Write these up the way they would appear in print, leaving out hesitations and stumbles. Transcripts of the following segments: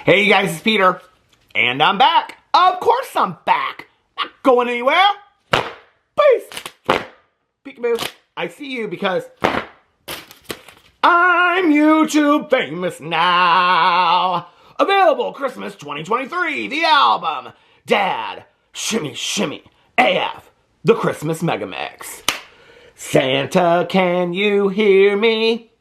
Hey you guys, it's Peter, and I'm back. Of course I'm back. Not going anywhere. Peace. Peekaboo. I see you because I'm YouTube famous now. Available Christmas 2023, the album. Dad, Shimmy Shimmy AF, the Christmas Mega Mix. Santa, can you hear me?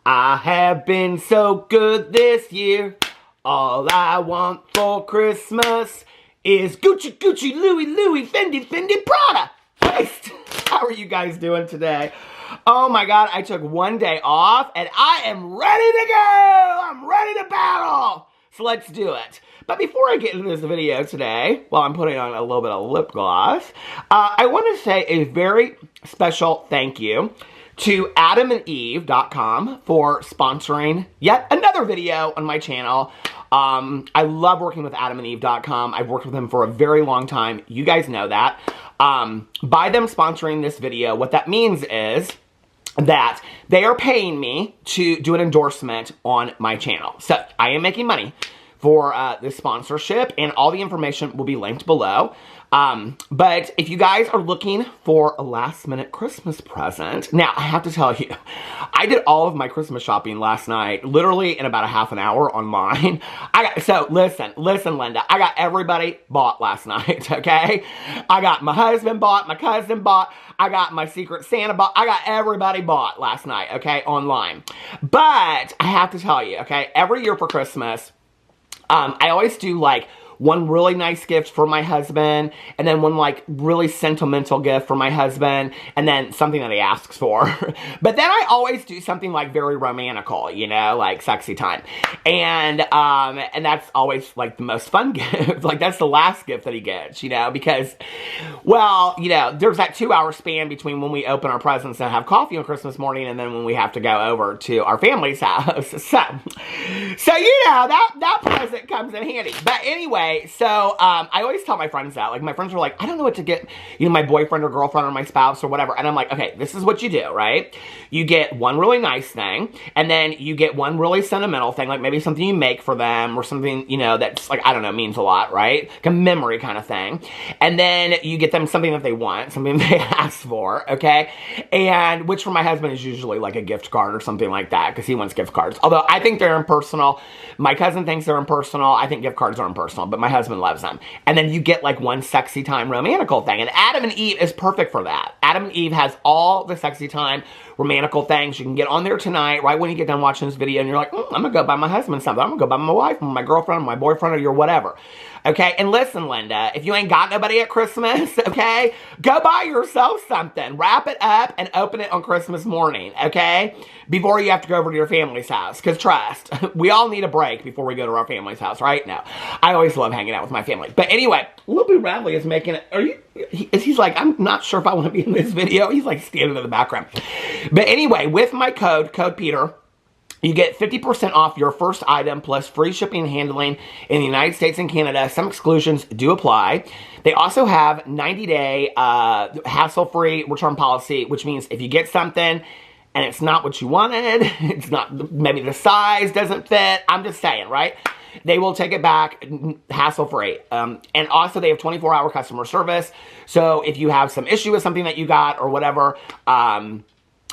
I have been so good this year. All I want for Christmas is Gucci, Gucci, Louis, Louis, Fendi, Fendi, Prada. How are you guys doing today? Oh my God, I took one day off and I am ready to go. I'm ready to battle. So let's do it. But before I get into this video today, while I'm putting on a little bit of lip gloss, I want to say a very special thank you to AdamandEve.com for sponsoring yet another video on my channel. I love working with AdamandEve.com. I've worked with them for a very long time. You guys know that. By them sponsoring this video, what that means is that they are paying me to do an endorsement on my channel. So I am making money for this sponsorship, and all the information will be linked below. But if you guys are looking for a last-minute Christmas present, now I have to tell you, I did all of my Christmas shopping last night, literally in about a half an hour online. So listen, Linda, I got everybody bought last night, okay? I got my husband bought, my cousin bought, I got my Secret Santa bought, I got everybody bought last night, okay, online. But I have to tell you, okay, every year for Christmas, I always do like one really nice gift for my husband, and then one like really sentimental gift for my husband, and then something that he asks for. But then I always do something like very romantical, you know, like sexy time. And that's always like the most fun gift. Like that's the last gift that he gets, you know, because, well, you know, there's that 2-hour span between when we open our presents and have coffee on Christmas morning and then when we have to go over to our family's house. So you know, that present comes in handy. But anyway, so I always tell my friends that. Like, my friends are like, I don't know what to get, you know, my boyfriend or girlfriend or my spouse or whatever. And I'm like, okay, this is what you do, right? You get one really nice thing, and then you get one really sentimental thing, like maybe something you make for them or something, you know, that's like, I don't know, means a lot, right? Like a memory kind of thing. And then you get them something that they want, something they ask for, okay? And which for my husband is usually like a gift card or something like that, because he wants gift cards. Although I think they're impersonal. My cousin thinks they're impersonal. I think gift cards are impersonal, but my husband loves them. And then you get like one sexy time romantical thing. And Adam and Eve is perfect for that. Adam and Eve has all the sexy time romantical things. You can get on there tonight, right when you get done watching this video, and you're like, I'm gonna go buy my husband something. I'm gonna go buy my wife, or my girlfriend, or my boyfriend, or your whatever. Okay, and listen, Linda, if you ain't got nobody at Christmas, okay, go buy yourself something. Wrap it up and open it on Christmas morning, okay? Before you have to go over to your family's house. Because trust, we all need a break before we go to our family's house, right? No, I always love hanging out with my family. But anyway, Whoopi Radley is making it, he's like, I'm not sure if I want to be in this video. He's like standing in the background. But anyway, with my code Peter, you get 50% off your first item plus free shipping and handling in the United States and Canada. Some exclusions do apply. They also have 90-day hassle-free return policy, which means if you get something and it's not what you wanted, it's not, maybe the size doesn't fit, I'm just saying, right? They will take it back hassle-free. And also they have 24-hour customer service. So if you have some issue with something that you got or whatever,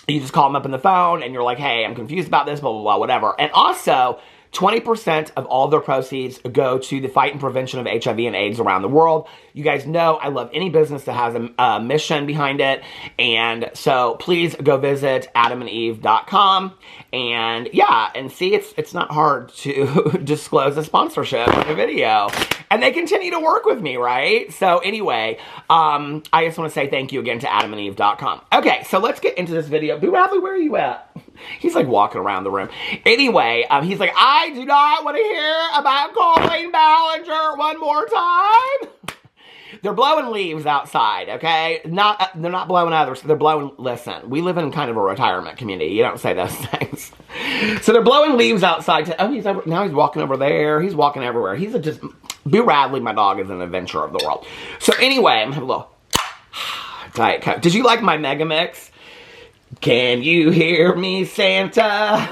you just call them up on the phone and you're like, hey, I'm confused about this, blah, blah, blah, whatever. And also, 20% of all their proceeds go to the fight and prevention of HIV and AIDS around the world. You guys know I love any business that has a mission behind it. And so please go visit AdamandEve.com. And yeah, and see, it's not hard to disclose a sponsorship in a video. And they continue to work with me, right? So anyway, I just want to say thank you again to AdamandEve.com. Okay, so let's get into this video. Boo Radley, where are you at? He's like walking around the room. Anyway, he's like, I do not want to hear about Coleen Ballinger one more time. They're blowing leaves outside, okay? They're not blowing others. They're blowing, listen, we live in kind of a retirement community. You don't say those things. So they're blowing leaves outside. Now he's walking over there. He's walking everywhere. He's just, Boo Radley, my dog, is an adventurer of the world. So anyway, I'm having a little Diet Coke. Did you like my Mega Mix? Can you hear me, Santa?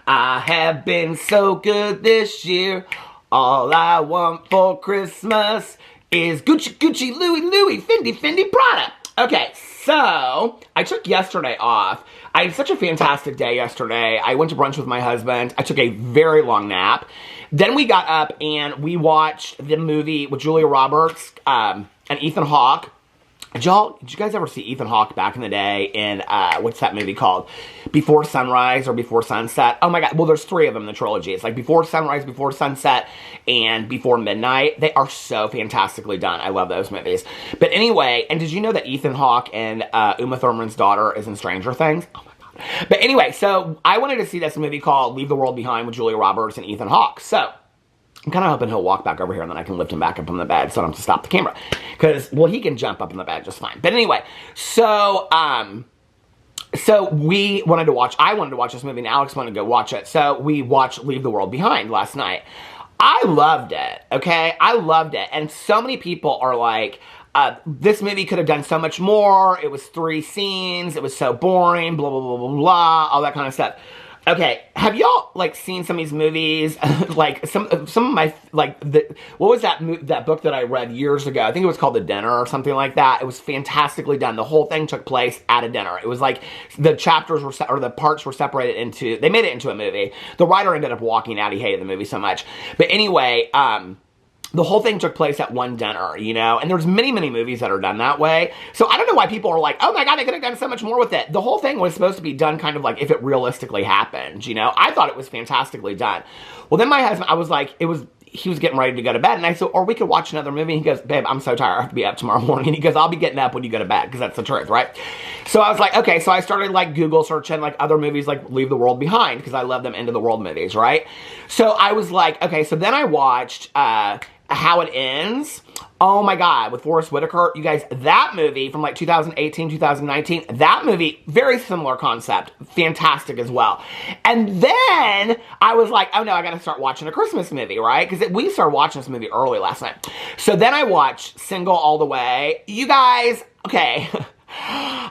I have been so good this year. All I want for Christmas is Gucci, Gucci, Louis, Louis, Fendi, Fendi, Prada. Okay, so I took yesterday off. I had such a fantastic day yesterday. I went to brunch with my husband. I took a very long nap. Then we got up and we watched the movie with Julia Roberts and Ethan Hawke. Did you guys ever see Ethan Hawke back in the day in, what's that movie called? Before Sunrise or Before Sunset? Oh my god, well there's 3 of them in the trilogy. It's like Before Sunrise, Before Sunset, and Before Midnight. They are so fantastically done. I love those movies. But anyway, and did you know that Ethan Hawke and Uma Thurman's daughter is in Stranger Things? Oh my god. But anyway, so I wanted to see this movie called Leave the World Behind with Julia Roberts and Ethan Hawke. So I'm kind of hoping he'll walk back over here and then I can lift him back up on the bed so I don't have to stop the camera. Because, well, he can jump up in the bed just fine. But anyway, so we wanted to watch, I wanted to watch this movie and Alex wanted to go watch it. So we watched Leave the World Behind last night. I loved it, okay? I loved it. And so many people are like, this movie could have done so much more. It was 3 scenes. It was so boring, blah, blah, blah, blah, blah, all that kind of stuff. Okay, have y'all, like, seen some of these movies? Like, some of my, like, what was that book that I read years ago? I think it was called The Dinner or something like that. It was fantastically done. The whole thing took place at a dinner. It was like, the chapters were, or the parts were separated into, they made it into a movie. The writer ended up walking out. He hated the movie so much. But anyway, the whole thing took place at one dinner, you know? And there's many, many movies that are done that way. So I don't know why people are like, oh my god, they could have done so much more with it. The whole thing was supposed to be done kind of like if it realistically happened, you know? I thought it was fantastically done. Well, then my husband, I was like, he was getting ready to go to bed. And I said, or we could watch another movie. And he goes, babe, I'm so tired. I have to be up tomorrow morning. And he goes, I'll be getting up when you go to bed. Because that's the truth, right? So I was like, okay. So I started like Google searching like other movies like Leave the World Behind. Because I love them End of the World movies, right? So I was like, okay. So then I watched How It Ends. Oh my god, with Forrest Whitaker. You guys, that movie from like 2018, 2019, that movie, very similar concept. Fantastic as well. And then I was like, oh no, I gotta start watching a Christmas movie, right? Because we started watching this movie early last night. So then I watched Single All the Way. You guys, okay.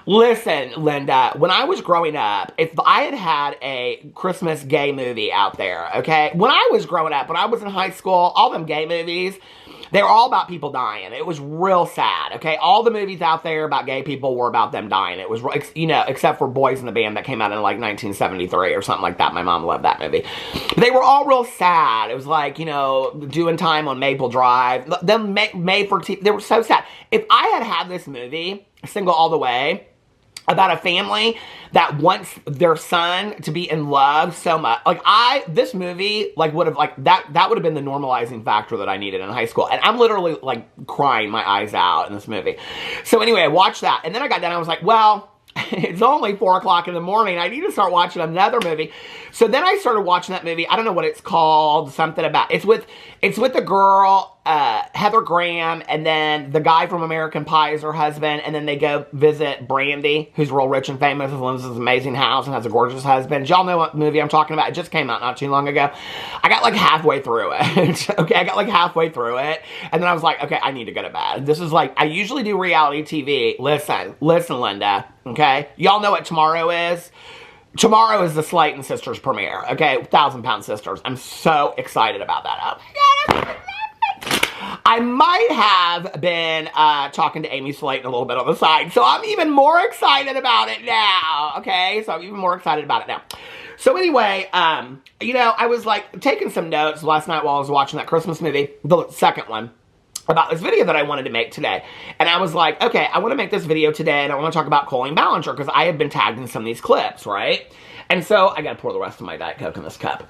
Listen, Linda, when I was growing up, if I had had a Christmas gay movie out there, okay? When I was growing up, when I was in high school, all them gay movies, they were all about people dying. It was real sad, okay? All the movies out there about gay people were about them dying. It was, you know, except for Boys in the Band that came out in like 1973 or something like that. My mom loved that movie. But they were all real sad. It was like, you know, Doing Time on Maple Drive. Them made for TV. They were so sad. If I had had this movie, Single All the Way, about a family that wants their son to be in love so much. Like, this movie, like, would have, like, that would have been the normalizing factor that I needed in high school. And I'm literally, like, crying my eyes out in this movie. So anyway, I watched that. And then I got done, I was like, well, it's only 4 o'clock in the morning. I need to start watching another movie. So then I started watching that movie. I don't know what it's called. Something about, it's with the girl, Heather Graham, and then the guy from American Pie is her husband, and then they go visit Brandy, who's real rich and famous, and lives in this amazing house and has a gorgeous husband. Y'all know what movie I'm talking about? It just came out not too long ago. I got like halfway through it. Okay, I got like halfway through it, and then I was like, okay, I need to go to bed. This is like, I usually do reality TV. Listen, Linda, okay? Y'all know what tomorrow is? Tomorrow is the Slayton Sisters premiere, okay? 1,000 Pound Sisters. I'm so excited about that. Oh my god, I might have been talking to Amy Slayton a little bit on the side, so I'm even more excited about it now, okay? So I'm even more excited about it now. So anyway, you know, I was like taking some notes last night while I was watching that Christmas movie, the second one, about this video that I wanted to make today. And I was like, okay, I want to make this video today, and I want to talk about Coleen Ballinger, because I had been tagged in some of these clips, right? And so, I gotta pour the rest of my Diet Coke in this cup.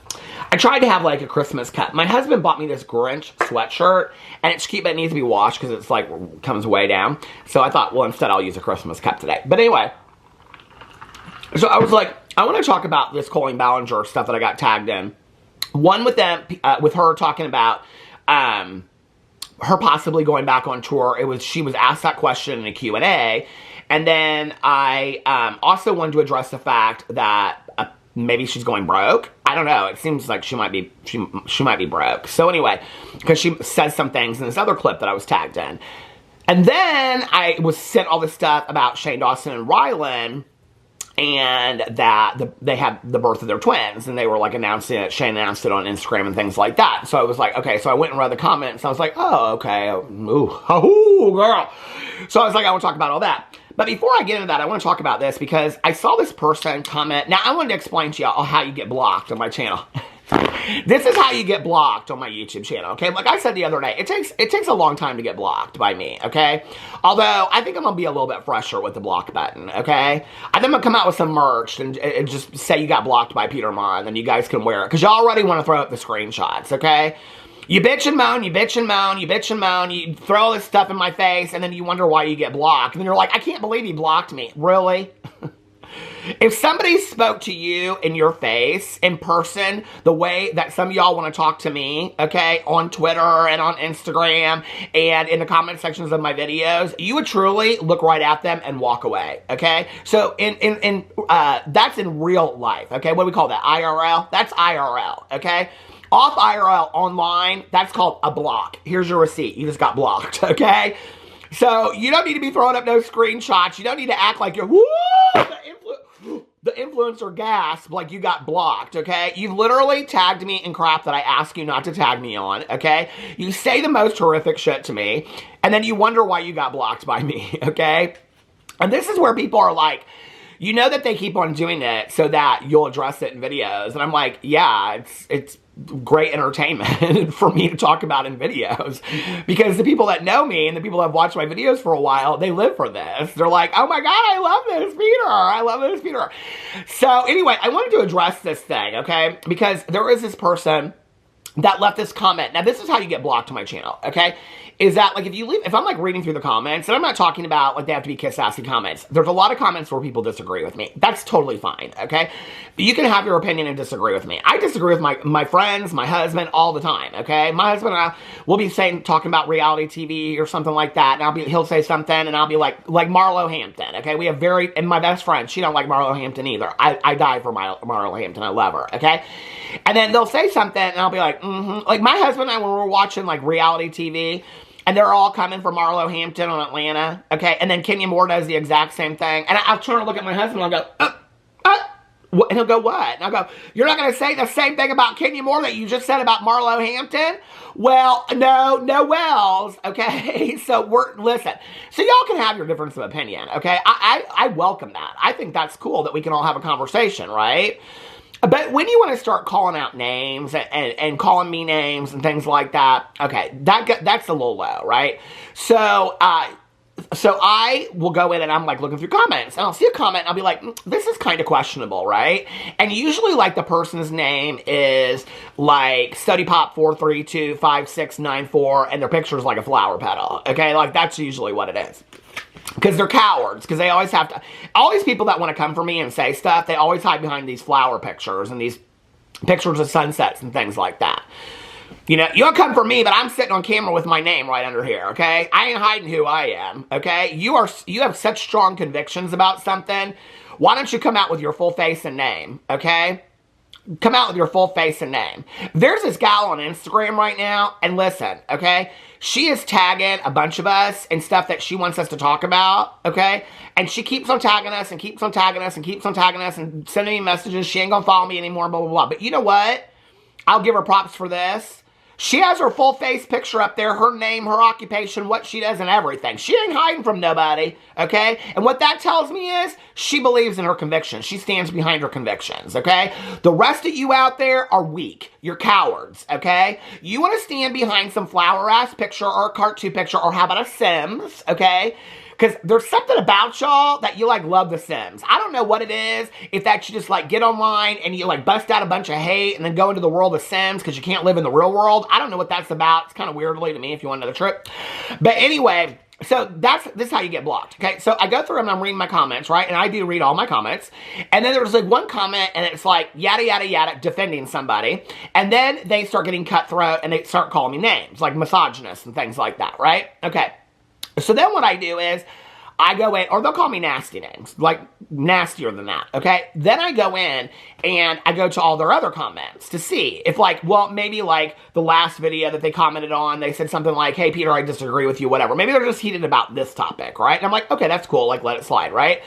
I tried to have, like, a Christmas cup. My husband bought me this Grinch sweatshirt, and it's cute, but it needs to be washed, because it's, like, comes way down. So I thought, well, instead I'll use a Christmas cup today. But anyway, so I was like, I want to talk about this Coleen Ballinger stuff that I got tagged in. One with them, with her talking about, her possibly going back on tour. She was asked that question in a Q&A. And then I also wanted to address the fact that maybe she's going broke. I don't know. It seems like she might be broke. So anyway, because she says some things in this other clip that I was tagged in. And then I was sent all this stuff about Shane Dawson and Ryland. and that they had the birth of their twins, and they were like announcing it. Shane announced it on Instagram and things like that. So I was like, okay. So I went and read the comments, and I was like, oh, okay. Ooh, girl. So I was like, I want to talk about all that. But before I get into that, I want to talk about this because I saw this person comment. Now, I wanted to explain to y'all how you get blocked on my channel. This is how you get blocked on my YouTube channel, okay? Like I said the other day, it takes a long time to get blocked by me, okay? Although, I think I'm going to be a little bit fresher with the block button, okay? I think I'm going to come out with some merch and just say you got blocked by Peter Monn, and then you guys can wear it. Because y'all already want to throw up the screenshots, okay? You bitch and moan, you bitch and moan, you bitch and moan, you throw all this stuff in my face, and then you wonder why you get blocked. And then you're like, I can't believe you blocked me. Really? If somebody spoke to you in your face, in person, the way that some of y'all want to talk to me, okay, on Twitter and on Instagram and in the comment sections of my videos, you would truly look right at them and walk away, okay? So that's in real life, okay? What do we call that? IRL? That's IRL, okay? Off IRL online, that's called a block. Here's your receipt. You just got blocked, okay? So you don't need to be throwing up no screenshots. You don't need to act like you're, woo, the influencer gasp like you got blocked, okay? You've literally tagged me in crap that I ask you not to tag me on, okay? You say the most horrific shit to me, and then you wonder why you got blocked by me, okay? And this is where people are like, you know that they keep on doing it so that you'll address it in videos. And I'm like, yeah, it's great entertainment for me to talk about in videos. Because the people that know me and the people that have watched my videos for a while, they live for this. They're like, oh my God, I love this, Peter. I love this, Peter. So anyway, I wanted to address this thing, okay? Because there is this person that left this comment. Now, this is how you get blocked on my channel, okay? Is that, like, if I'm, like, reading through the comments, and I'm not talking about, like, they have to be kiss-assy comments. There's a lot of comments where people disagree with me. That's totally fine, okay? But you can have your opinion and disagree with me. I disagree with my friends, my husband, all the time, okay? My husband and I will be talking about reality TV or something like that, and he'll say something, and I'll be like Marlo Hampton, okay? We have and my best friend, she don't like Marlo Hampton either. I die for Marlo Hampton. I love her, okay? And then they'll say something, and I'll be like, Like, my husband and I, when we're watching, like, reality TV, and they're all coming from Marlo Hampton on Atlanta, okay? And then Kenya Moore does the exact same thing. And I'll turn and look at my husband, and I'll go, and he'll go, what? And I'll go, you're not going to say the same thing about Kenya Moore that you just said about Marlo Hampton? Well, no wells, okay? So listen. So y'all can have your difference of opinion, okay? I welcome that. I think that's cool that we can all have a conversation, right? But when you want to start calling out names and calling me names and things like that, okay, that's a little low, right? So I will go in and I'm like looking through comments, and I'll see a comment and I'll be like, this is kind of questionable, right? And usually, like, the person's name is like StudyPop4325694, and their picture is like a flower petal, okay? Like, that's usually what it is. Because they're cowards, because they always have to, all these people that want to come for me and say stuff, they always hide behind these flower pictures and these pictures of sunsets and things like that. You know, you'll come for me, but I'm sitting on camera with my name right under here, okay? I ain't hiding who I am, okay? You have such strong convictions about something. Why don't you come out with your full face and name, okay? Come out with your full face and name. There's this gal on Instagram right now, and listen, okay? She is tagging a bunch of us and stuff that she wants us to talk about, okay? And she keeps on tagging us and keeps on tagging us and keeps on tagging us and sending me messages. She ain't gonna follow me anymore, blah, blah, blah. But you know what? I'll give her props for this. She has her full face picture up there, her name, her occupation, what she does, and everything. She ain't hiding from nobody, okay? And what that tells me is she believes in her convictions. She stands behind her convictions, okay? The rest of you out there are weak. You're cowards, okay? You want to stand behind some flower-ass picture or a cartoon picture, or how about a Sims, okay? Because there's something about y'all that you, like, love The Sims. I don't know what it is. If that you just, like, get online and you, like, bust out a bunch of hate and then go into the world of Sims because you can't live in the real world. I don't know what that's about. It's kind of weirdly to me if you want another trip. But anyway, so this is how you get blocked, okay? So I go through and I'm reading my comments, right? And I do read all my comments. And then there's, like, one comment and it's like, yada, yada, yada, defending somebody. And then they start getting cutthroat and they start calling me names, like misogynist and things like that, right? Okay. So then what I do is I go in, or they'll call me nasty names, like nastier than that, okay? Then I go in and I go to all their other comments to see if like, well, maybe like the last video that they commented on, they said something like, hey, Peter, I disagree with you, whatever. Maybe they're just heated about this topic, right? And I'm like, okay, that's cool, like let it slide, right?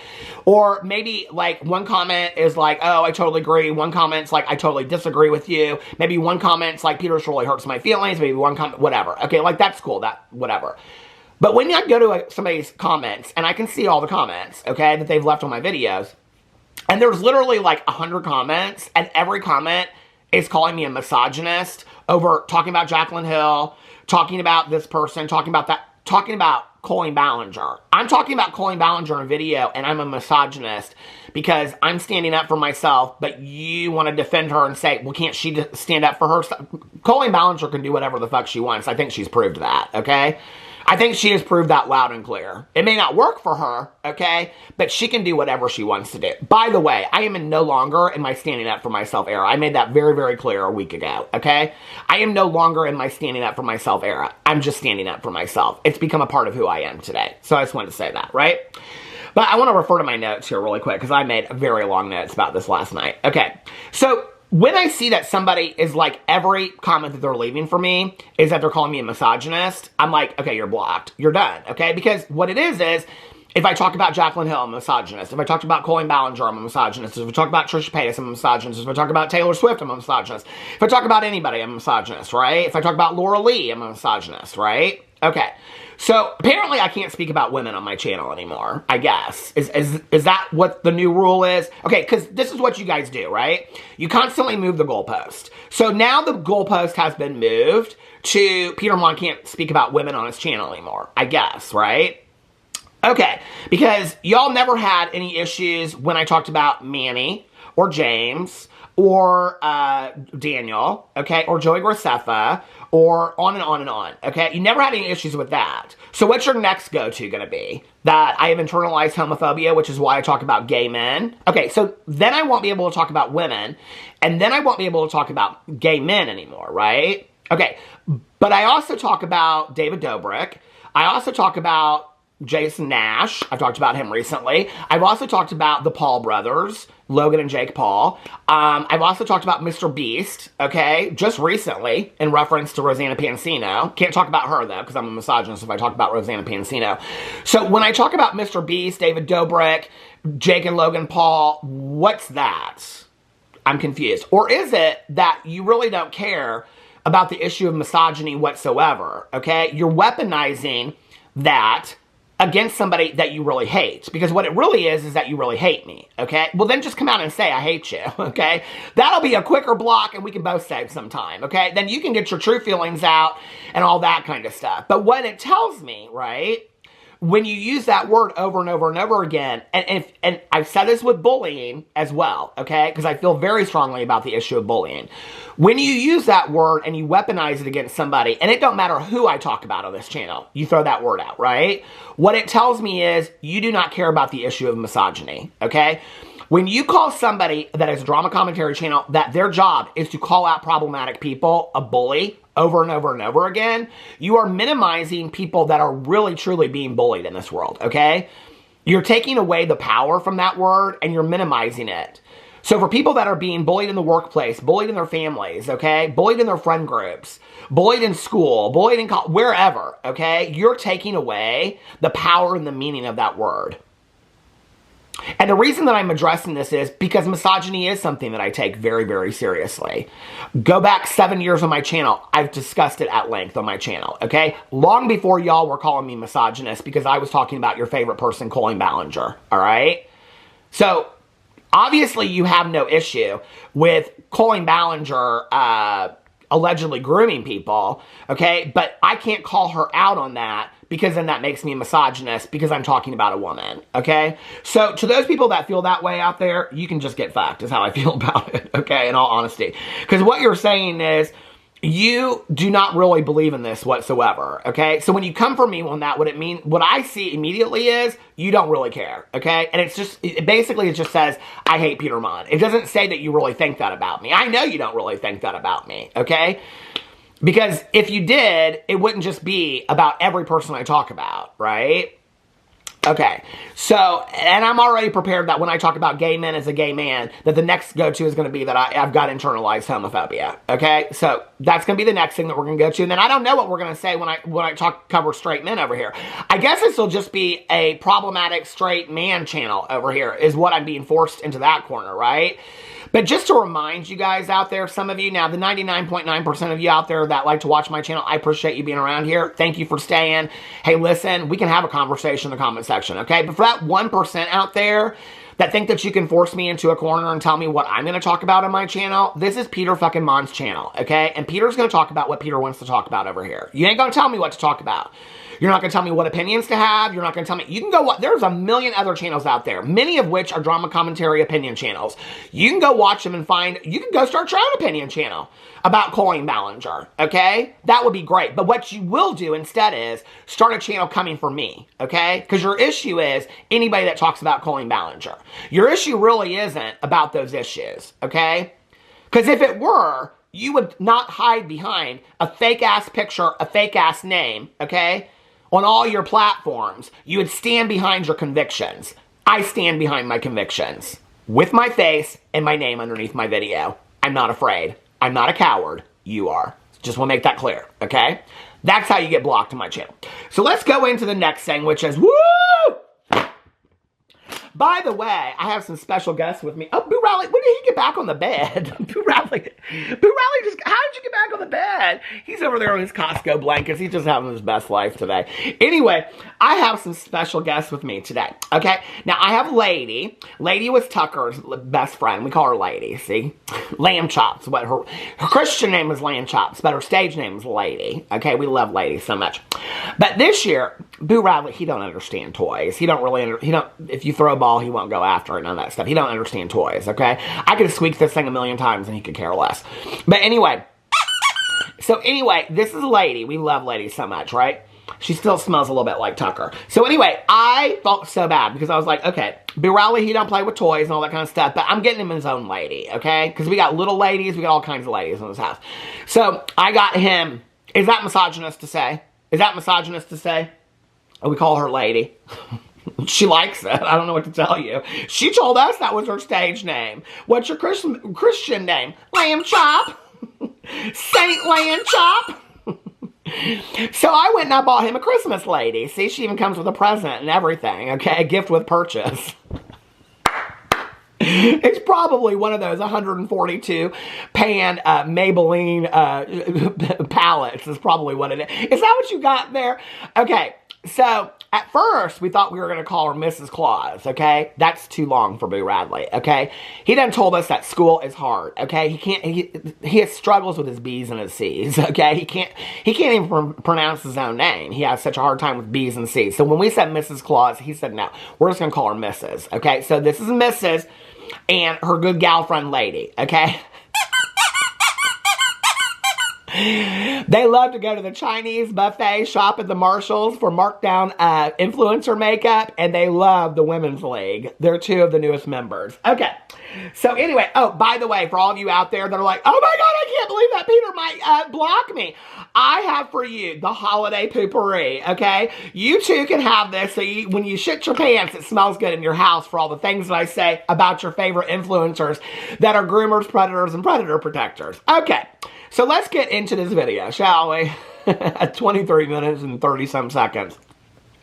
Or maybe like one comment is like, oh, I totally agree. One comment's like, I totally disagree with you. Maybe one comment's like, Peter, this really hurts my feelings. Maybe one comment, whatever. Okay, like that's cool, that, whatever. But when I go to somebody's comments, and I can see all the comments, okay, that they've left on my videos, and there's literally like 100 comments, and every comment is calling me a misogynist over talking about Jaclyn Hill, talking about this person, talking about that, talking about Coleen Ballinger. I'm talking about Coleen Ballinger in a video, and I'm a misogynist because I'm standing up for myself, but you want to defend her and say, well, can't she stand up for herself? Coleen Ballinger can do whatever the fuck she wants. I think she's proved that, okay? I think she has proved that loud and clear. It may not work for her, okay? But she can do whatever she wants to do. By the way, I am no longer in my standing up for myself era. I made that very, very clear a week ago, okay? I am no longer in my standing up for myself era. I'm just standing up for myself. It's become a part of who I am today. So I just wanted to say that, right? But I want to refer to my notes here really quick because I made very long notes about this last night. Okay, so when I see that somebody is like, every comment that they're leaving for me is that they're calling me a misogynist, I'm like, okay, you're blocked. You're done, okay? Because what it is if I talk about Jaclyn Hill, I'm a misogynist. If I talk about Coleen Ballinger, I'm a misogynist. If I talk about Trisha Paytas, I'm a misogynist. If I talk about Taylor Swift, I'm a misogynist. If I talk about anybody, I'm a misogynist, right? If I talk about Laura Lee, I'm a misogynist, right? Okay. So, apparently I can't speak about women on my channel anymore, I guess. Is that what the new rule is? Okay, because this is what you guys do, right? You constantly move the goalpost. So now the goalpost has been moved to Peter Monn can't speak about women on his channel anymore, I guess, right? Okay, because y'all never had any issues when I talked about Manny or James or Daniel, okay, or Joey Graceffa, or on and on and on, okay? You never had any issues with that. So what's your next go-to gonna be? That I have internalized homophobia, which is why I talk about gay men. Okay, so then I won't be able to talk about women, and then I won't be able to talk about gay men anymore, right? Okay, but I also talk about David Dobrik. I also talk about Jason Nash. I've talked about him recently. I've also talked about the Paul brothers, Logan and Jake Paul. I've also talked about Mr. Beast, okay, just recently in reference to Rosanna Pansino. Can't talk about her, though, because I'm a misogynist if I talk about Rosanna Pansino. So when I talk about Mr. Beast, David Dobrik, Jake and Logan Paul, what's that? I'm confused. Or is it that you really don't care about the issue of misogyny whatsoever, okay? You're weaponizing that against somebody that you really hate. Because what it really is that you really hate me, okay? Well, then just come out and say, I hate you, okay? That'll be a quicker block and we can both save some time, okay? Then you can get your true feelings out and all that kind of stuff. But what it tells me, right, when you use that word over and over and over again, and I've said this with bullying as well, okay? Because I feel very strongly about the issue of bullying. When you use that word and you weaponize it against somebody, and it don't matter who I talk about on this channel, you throw that word out, right? What it tells me is you do not care about the issue of misogyny, okay? When you call somebody that has a drama commentary channel that their job is to call out problematic people a bully over and over and over again, you are minimizing people that are really truly being bullied in this world, okay? You're taking away the power from that word and you're minimizing it. So for people that are being bullied in the workplace, bullied in their families, okay, bullied in their friend groups, bullied in school, bullied in wherever, okay, you're taking away the power and the meaning of that word. And the reason that I'm addressing this is because misogyny is something that I take very, very seriously. Go back 7 years on my channel. I've discussed it at length on my channel, okay? Long before y'all were calling me misogynist because I was talking about your favorite person, Coleen Ballinger, all right? So, obviously you have no issue with Coleen Ballinger allegedly grooming people, okay? But I can't call her out on that because then that makes me a misogynist because I'm talking about a woman, okay? So to those people that feel that way out there, you can just get fucked is how I feel about it, okay, in all honesty. Because what you're saying is you do not really believe in this whatsoever, okay? So when you come for me on that, what I see immediately is you don't really care, okay? And it's just, basically it just says, I hate Peter Monn. It doesn't say that you really think that about me. I know you don't really think that about me, okay? Because if you did, it wouldn't just be about every person I talk about, right? Okay, so, and I'm already prepared that when I talk about gay men as a gay man, that the next go-to is going to be that I've got internalized homophobia, okay? So, that's going to be the next thing that we're going to go to, and then I don't know what we're going to say when I cover straight men over here. I guess this will just be a problematic straight man channel over here, is what I'm being forced into that corner, right? But just to remind you guys out there, some of you, now the 99.9% of you out there that like to watch my channel, I appreciate you being around here. Thank you for staying. Hey, listen, we can have a conversation in the comment section, okay? But for that 1% out there that think that you can force me into a corner and tell me what I'm going to talk about on my channel, this is Peter fucking Monn's channel, okay? And Peter's going to talk about what Peter wants to talk about over here. You ain't going to tell me what to talk about. You're not going to tell me what opinions to have. You're not going to tell me. You can go, there's a million other channels out there, many of which are drama commentary opinion channels. You can go watch them and you can go start your own opinion channel about Coleen Ballinger, okay? That would be great. But what you will do instead is start a channel coming for me, okay? Because your issue is anybody that talks about Coleen Ballinger. Your issue really isn't about those issues, okay? Because if it were, you would not hide behind a fake-ass picture, a fake-ass name, okay? On all your platforms, you would stand behind your convictions. I stand behind my convictions. With my face and my name underneath my video. I'm not afraid. I'm not a coward. You are. Just want to make that clear, okay? That's how you get blocked on my channel. So let's go into the next thing, which is, woo! By the way, I have some special guests with me. Oh, Boo Rally, when did he get back on the bed? Boo Rally just, how did you get back on the bed? He's over there on his Costco blankets. He's just having his best life today. Anyway, I have some special guests with me today, okay? Now, I have Lady. Lady was Tucker's best friend. We call her Lady, see? Lamb Chops. What her Christian name is Lamb Chops, but her stage name is Lady, okay? We love Lady so much. But this year, Boo Radley, he don't understand toys. He don't really, if you throw a ball, he won't go after it, none of that stuff. He don't understand toys, okay? I could squeak this thing a million times and he could care less. But anyway, this is Lady. We love Lady so much, right? She still smells a little bit like Tucker. So anyway, I felt so bad because I was like, okay, Boo Radley, he don't play with toys and all that kind of stuff, but I'm getting him his own lady, okay? Because we got little ladies, we got all kinds of ladies in this house. So I got him, is that misogynist to say? Is that misogynist to say? Oh, we call her Lady. She likes it. I don't know what to tell you. She told us that was her stage name. What's your Christian name? Lamb Chop. Saint Lamb Chop. So I went and I bought him a Christmas lady. See, she even comes with a present and everything, okay? A gift with purchase. It's probably one of those 142 pan Maybelline palettes is probably what it is. Is that what you got there? Okay, so at first we thought we were going to call her Mrs. Claus, okay? That's too long for Boo Radley, okay? He done told us that school is hard, okay? He struggles with his B's and his C's, okay? He can't even pronounce his own name. He has such a hard time with B's and C's. So when we said Mrs. Claus, he said no. We're just going to call her Mrs., okay? So this is Mrs. and her good gal friend Lady, okay? They love to go to the Chinese buffet, shop at the Marshalls for markdown influencer makeup, and they love the Women's League. They're two of the newest members. Okay, so anyway, oh, by the way, for all of you out there that are like, oh my God, I can't believe that Peter might block me. I have for you the holiday poopery, okay? You too can have this so when you shit your pants, it smells good in your house for all the things that I say about your favorite influencers that are groomers, predators, and predator protectors. Okay. So let's get into this video, shall we? At 23 minutes and 30-some seconds.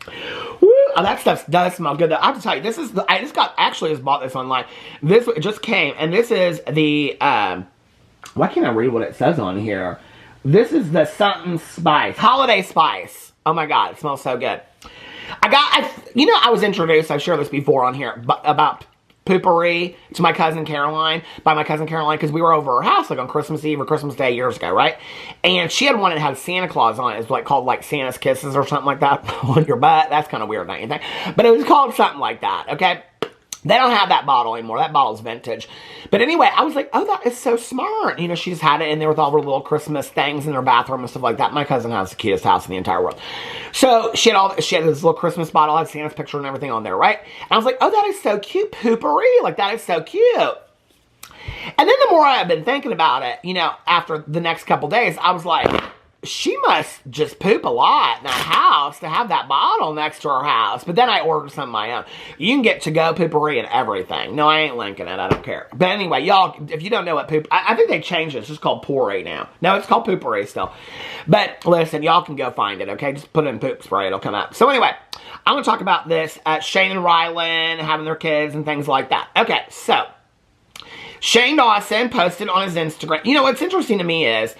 Woo! Oh, that stuff does smell good. I have to tell you, this is I just bought this online. This just came, and this is the, why can't I read what it says on here? This is the something spice, holiday spice. Oh my God, it smells so good. I was introduced, I've shared this before on here, about poopery to my cousin Caroline, because we were over her house like on Christmas Eve or Christmas Day years ago, right? And she had one that had Santa Claus on it. It's like called like Santa's Kisses or something like that on your butt. That's kind of weird, don't you think? But it was called something like that, okay? They don't have that bottle anymore. That bottle's vintage. But anyway, I was like, oh, that is so smart. You know, she just had it in there with all her little Christmas things in her bathroom and stuff like that. My cousin has the cutest house in the entire world. So she had this little Christmas bottle, had Santa's picture and everything on there, right? And I was like, oh, that is so cute. Poopery. Like, that is so cute. And then the more I've been thinking about it, you know, after the next couple days, I was like, she must just poop a lot in that house to have that bottle next to her house. But then I ordered some of my own. You can get to-go poopery and everything. No, I ain't linking it. I don't care. But anyway, y'all, if you don't know what poop... I think they changed it. It's just called poopery now. No, it's called poopery still. But listen, y'all can go find it, okay? Just put it in poop spray. It'll come up. So anyway, I'm going to talk about this. Shane and Ryland having their kids and things like that. Okay, so... Shane Dawson posted on his Instagram. You know, what's interesting to me is,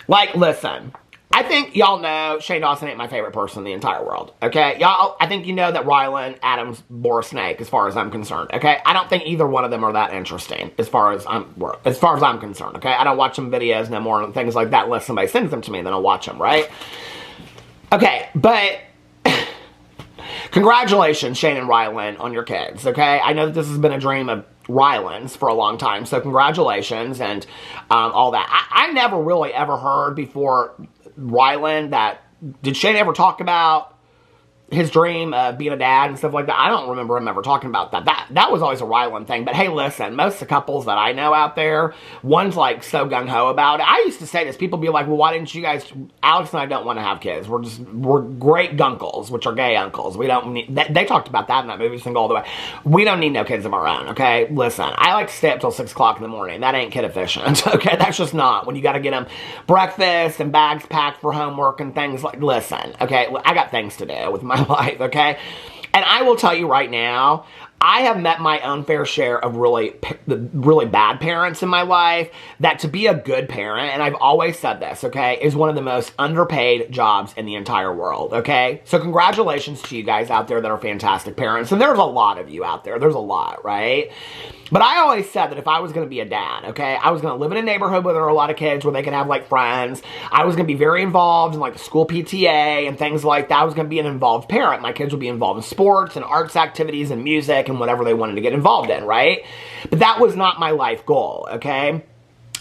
like, listen... I think y'all know Shane Dawson ain't my favorite person in the entire world, okay? Y'all, I think you know that Ryland Adams bore a snake, as far as I'm concerned, okay? I don't think either one of them are that interesting, as far as I'm concerned, okay? I don't watch them videos no more and things like that unless somebody sends them to me, then I'll watch them, right? Okay, but congratulations, Shane and Ryland, on your kids, okay? I know that this has been a dream of Ryland's for a long time, so congratulations and all that. I never really ever heard before Ryland that, did Shane ever talk about his dream of being a dad and stuff like that? I don't remember him ever talking about that. That was always a Ryland thing. But hey, listen, most of the couples that I know out there, one's like so gung-ho about it. I used to say this. People be like, well, why didn't you guys... Alex and I don't want to have kids. We're great gunkles, which are gay uncles. We don't need... They talked about that in that movie, Single All the Way. We don't need no kids of our own, okay? Listen, I like to stay up till 6 o'clock in the morning. That ain't kid efficient, okay? That's just not. When you got to get them breakfast and bags packed for homework and things like... Listen, okay? I got things to do with my life, okay? And I will tell you right now, I have met my own fair share of really bad parents in my life, that to be a good parent, and I've always said this, okay, is one of the most underpaid jobs in the entire world, okay? So congratulations to you guys out there that are fantastic parents, and there's a lot of you out there. There's a lot, right? But I always said that if I was going to be a dad, okay, I was going to live in a neighborhood where there were a lot of kids, where they could have, like, friends. I was going to be very involved in, like, the school PTA and things like that. I was going to be an involved parent. My kids would be involved in sports and arts activities and music and whatever they wanted to get involved in, right? But that was not my life goal, okay?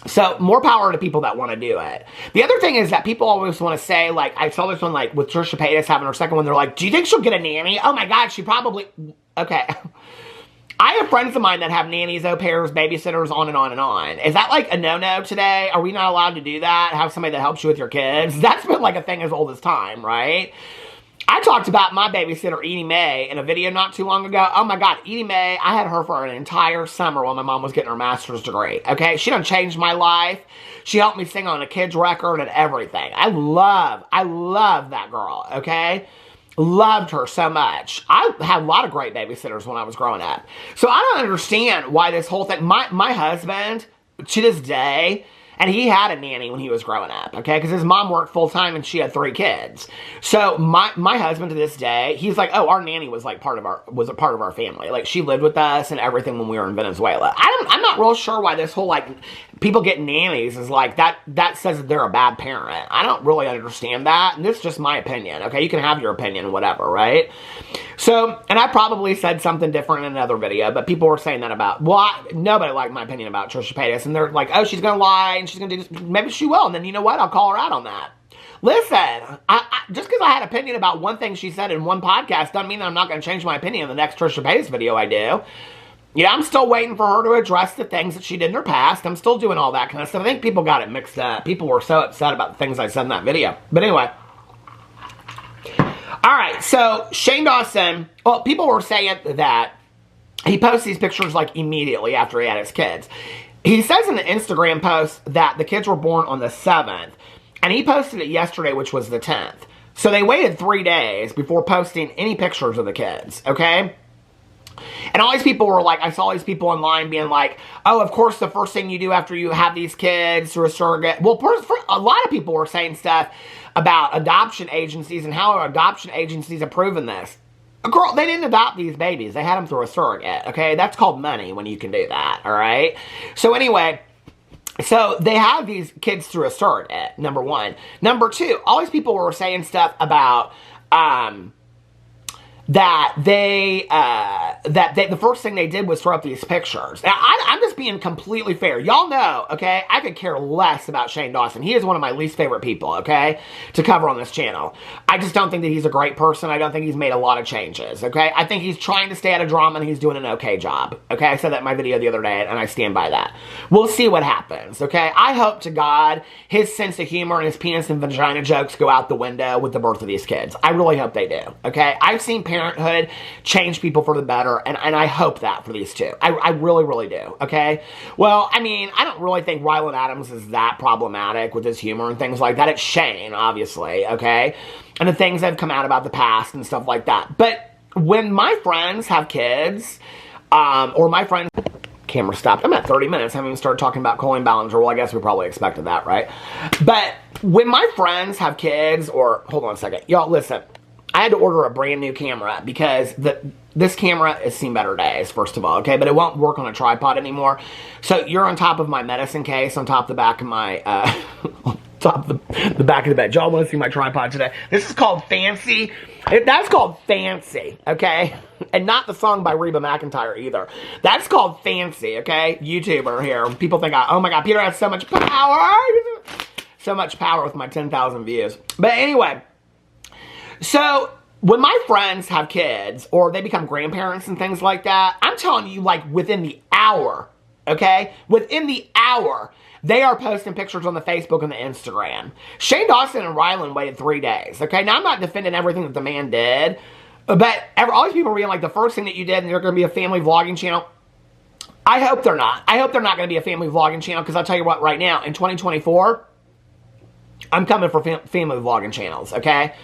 So, more power to people that want to do it. The other thing is that people always want to say, like, I saw this one, like, with Trisha Paytas having her second one, they're like, do you think she'll get a nanny? Oh my God, she probably... Okay. I have friends of mine that have nannies, au pairs, babysitters, on and on and on. Is that like a no-no today? Are we not allowed to do that? Have somebody that helps you with your kids? That's been like a thing as old as time, right? I talked about my babysitter, Edie Mae, in a video not too long ago. Oh my God, Edie Mae, I had her for an entire summer while my mom was getting her master's degree, okay? She done changed my life. She helped me sing on a kid's record and everything. I love that girl, okay? Loved her so much. I had a lot of great babysitters when I was growing up. So I don't understand why this whole thing... My husband, to this day... And he had a nanny when he was growing up, okay? Because his mom worked full-time and she had 3 kids. So my husband to this day, he's like, oh, our nanny was like was a part of our family. Like, she lived with us and everything when we were in Venezuela. I'm not real sure why this whole, like, people get nannies is like, that says that they're a bad parent. I don't really understand that. And this is just my opinion, okay? You can have your opinion, whatever, right? So, and I probably said something different in another video, but people were saying that about, well, nobody liked my opinion about Trisha Paytas. And they're like, oh, she's going to lie and she's going to do this. Maybe she will. And then, you know what? I'll call her out on that. Listen, just because I had an opinion about one thing she said in one podcast doesn't mean that I'm not going to change my opinion in the next Trisha Paytas video I do. Yeah, I'm still waiting for her to address the things that she did in her past. I'm still doing all that kind of stuff. I think people got it mixed up. People were so upset about the things I said in that video. But anyway. Alright, so Shane Dawson, well, people were saying that he posts these pictures like immediately after he had his kids. He says in the Instagram post that the kids were born on the 7th. And he posted it yesterday, which was the 10th. So they waited 3 days before posting any pictures of the kids, okay? And all these people were like, I saw all these people online being like, oh, of course the first thing you do after you have these kids through a surrogate. Well, a lot of people were saying stuff about adoption agencies and how adoption agencies are proving this. Girl, they didn't adopt these babies. They had them through a surrogate, okay? That's called money when you can do that, all right? So anyway... So, they have these kids through a surrogate, number one. Number two, all these people were saying stuff about, that that the first thing they did was throw up these pictures. Now, I'm just being completely fair. Y'all know, okay, I could care less about Shane Dawson. He is one of my least favorite people, okay, to cover on this channel. I just don't think that he's a great person. I don't think he's made a lot of changes, okay? I think he's trying to stay out of drama and he's doing an okay job, okay? I said that in my video the other day and I stand by that. We'll see what happens, okay? I hope to God his sense of humor and his penis and vagina jokes go out the window with the birth of these kids. I really hope they do, okay? I've seen parenthood change people for the better, and I hope that for these two. I really, really do, okay? Well, I mean, I don't really think Ryland's Adams is that problematic with his humor and things like that. It's Shane, obviously, okay? And the things that have come out about the past and stuff like that. But when my friends have kids, or my friends... Camera stopped. I'm at 30 minutes. I haven't even started talking about Coleen Ballinger. Well, I guess we probably expected that, right? But when my friends have kids, or... Hold on a second. Y'all, listen. I had to order a brand new camera because this camera has seen better days, first of all, okay? But it won't work on a tripod anymore. So you're on top of my medicine case, on top of the back of my, on top of the back of the bed. Y'all want to see my tripod today? This is called Fancy. That's called Fancy, okay? And not the song by Reba McEntire either. That's called Fancy, okay? YouTuber here. People think, oh my God, Peter has so much power. So much power with my 10,000 views. But anyway... So, when my friends have kids, or they become grandparents and things like that, I'm telling you, like, within the hour, okay? Within the hour, they are posting pictures on the Facebook and the Instagram. Shane Dawson and Ryland waited 3 days, okay? Now, I'm not defending everything that the man did, but all these people are being like, the first thing that you did, and you're going to be a family vlogging channel. I hope they're not. I hope they're not going to be a family vlogging channel, because I'll tell you what, right now, in 2024, I'm coming for family vlogging channels, okay?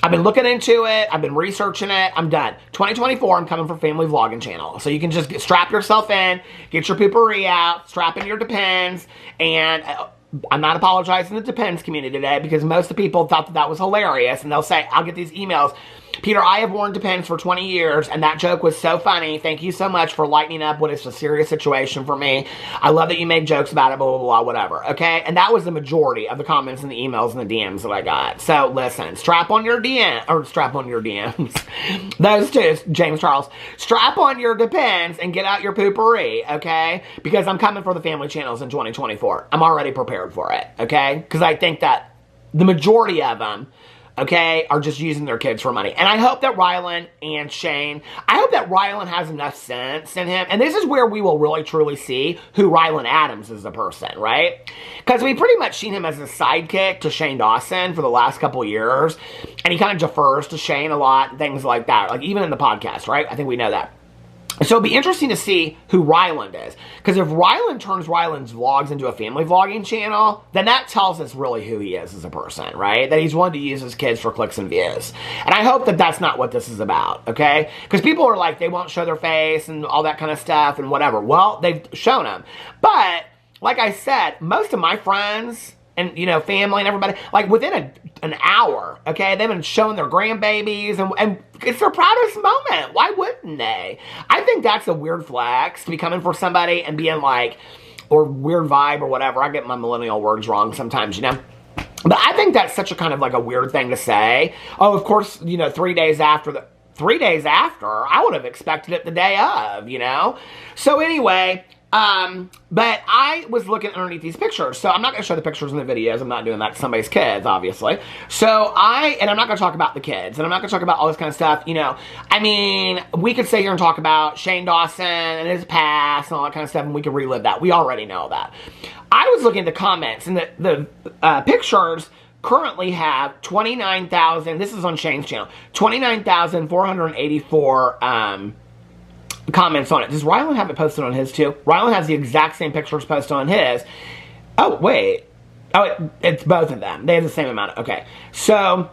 I've been looking into it. I've been researching it. I'm done. 2024, I'm coming for family vlogging channel. So you can just strap yourself in, get your poopery out, strap in your Depends, and I'm not apologizing to the Depends community today because most of the people thought that that was hilarious, and they'll say, I'll get these emails. Peter, I have worn Depends for 20 years, and that joke was so funny. Thank you so much for lightening up what is a serious situation for me. I love that you make jokes about it, blah, blah, blah, whatever, okay? And that was the majority of the comments and the emails and the DMs that I got. So, listen, strap on your DM, or strap on your DMs. Those two, James Charles. Strap on your Depends and get out your poopery, okay? Because I'm coming for the family channels in 2024. I'm already prepared for it, okay? Because I think that the majority of them, okay, are just using their kids for money. And I hope that Ryland and Shane, I hope that Ryland has enough sense in him. And this is where we will really truly see who Ryland's Adams is, the person, right? Because we pretty much seen him as a sidekick to Shane Dawson for the last couple of years. And he kind of defers to Shane a lot, things like that. Like even in the podcast, right? I think we know that. So it'll be interesting to see who Ryland is. Because if Ryland turns Ryland's vlogs into a family vlogging channel, then that tells us really who he is as a person, right? That he's wanting to use his kids for clicks and views. And I hope that that's not what this is about, okay? Because people are like, they won't show their face and all that kind of stuff and whatever. Well, they've shown them. But, like I said, most of my friends and, you know, family and everybody, like within an hour, okay, they've been showing their grandbabies, and it's their proudest moment. Why wouldn't they? I think that's a weird flex to be coming for somebody and being like, or weird vibe or whatever. I get my millennial words wrong sometimes, you know. But I think that's such a kind of like a weird thing to say. Oh, of course, you know, 3 days after, I would have expected it the day of, you know. So anyway, but I was looking underneath these pictures. So I'm not going to show the pictures in the videos. I'm not doing that to somebody's kids, obviously. So and I'm not going to talk about the kids. And I'm not going to talk about all this kind of stuff. You know, I mean, we could sit here and talk about Shane Dawson and his past and all that kind of stuff. And we could relive that. We already know that. I was looking at the comments. And the pictures currently have 29,000. This is on Shane's channel. 29,484, comments on it. Does Ryland have it posted on his too? Ryland has the exact same pictures posted on his. Oh, wait. Oh, it's both of them. They have the same amount. Okay. So,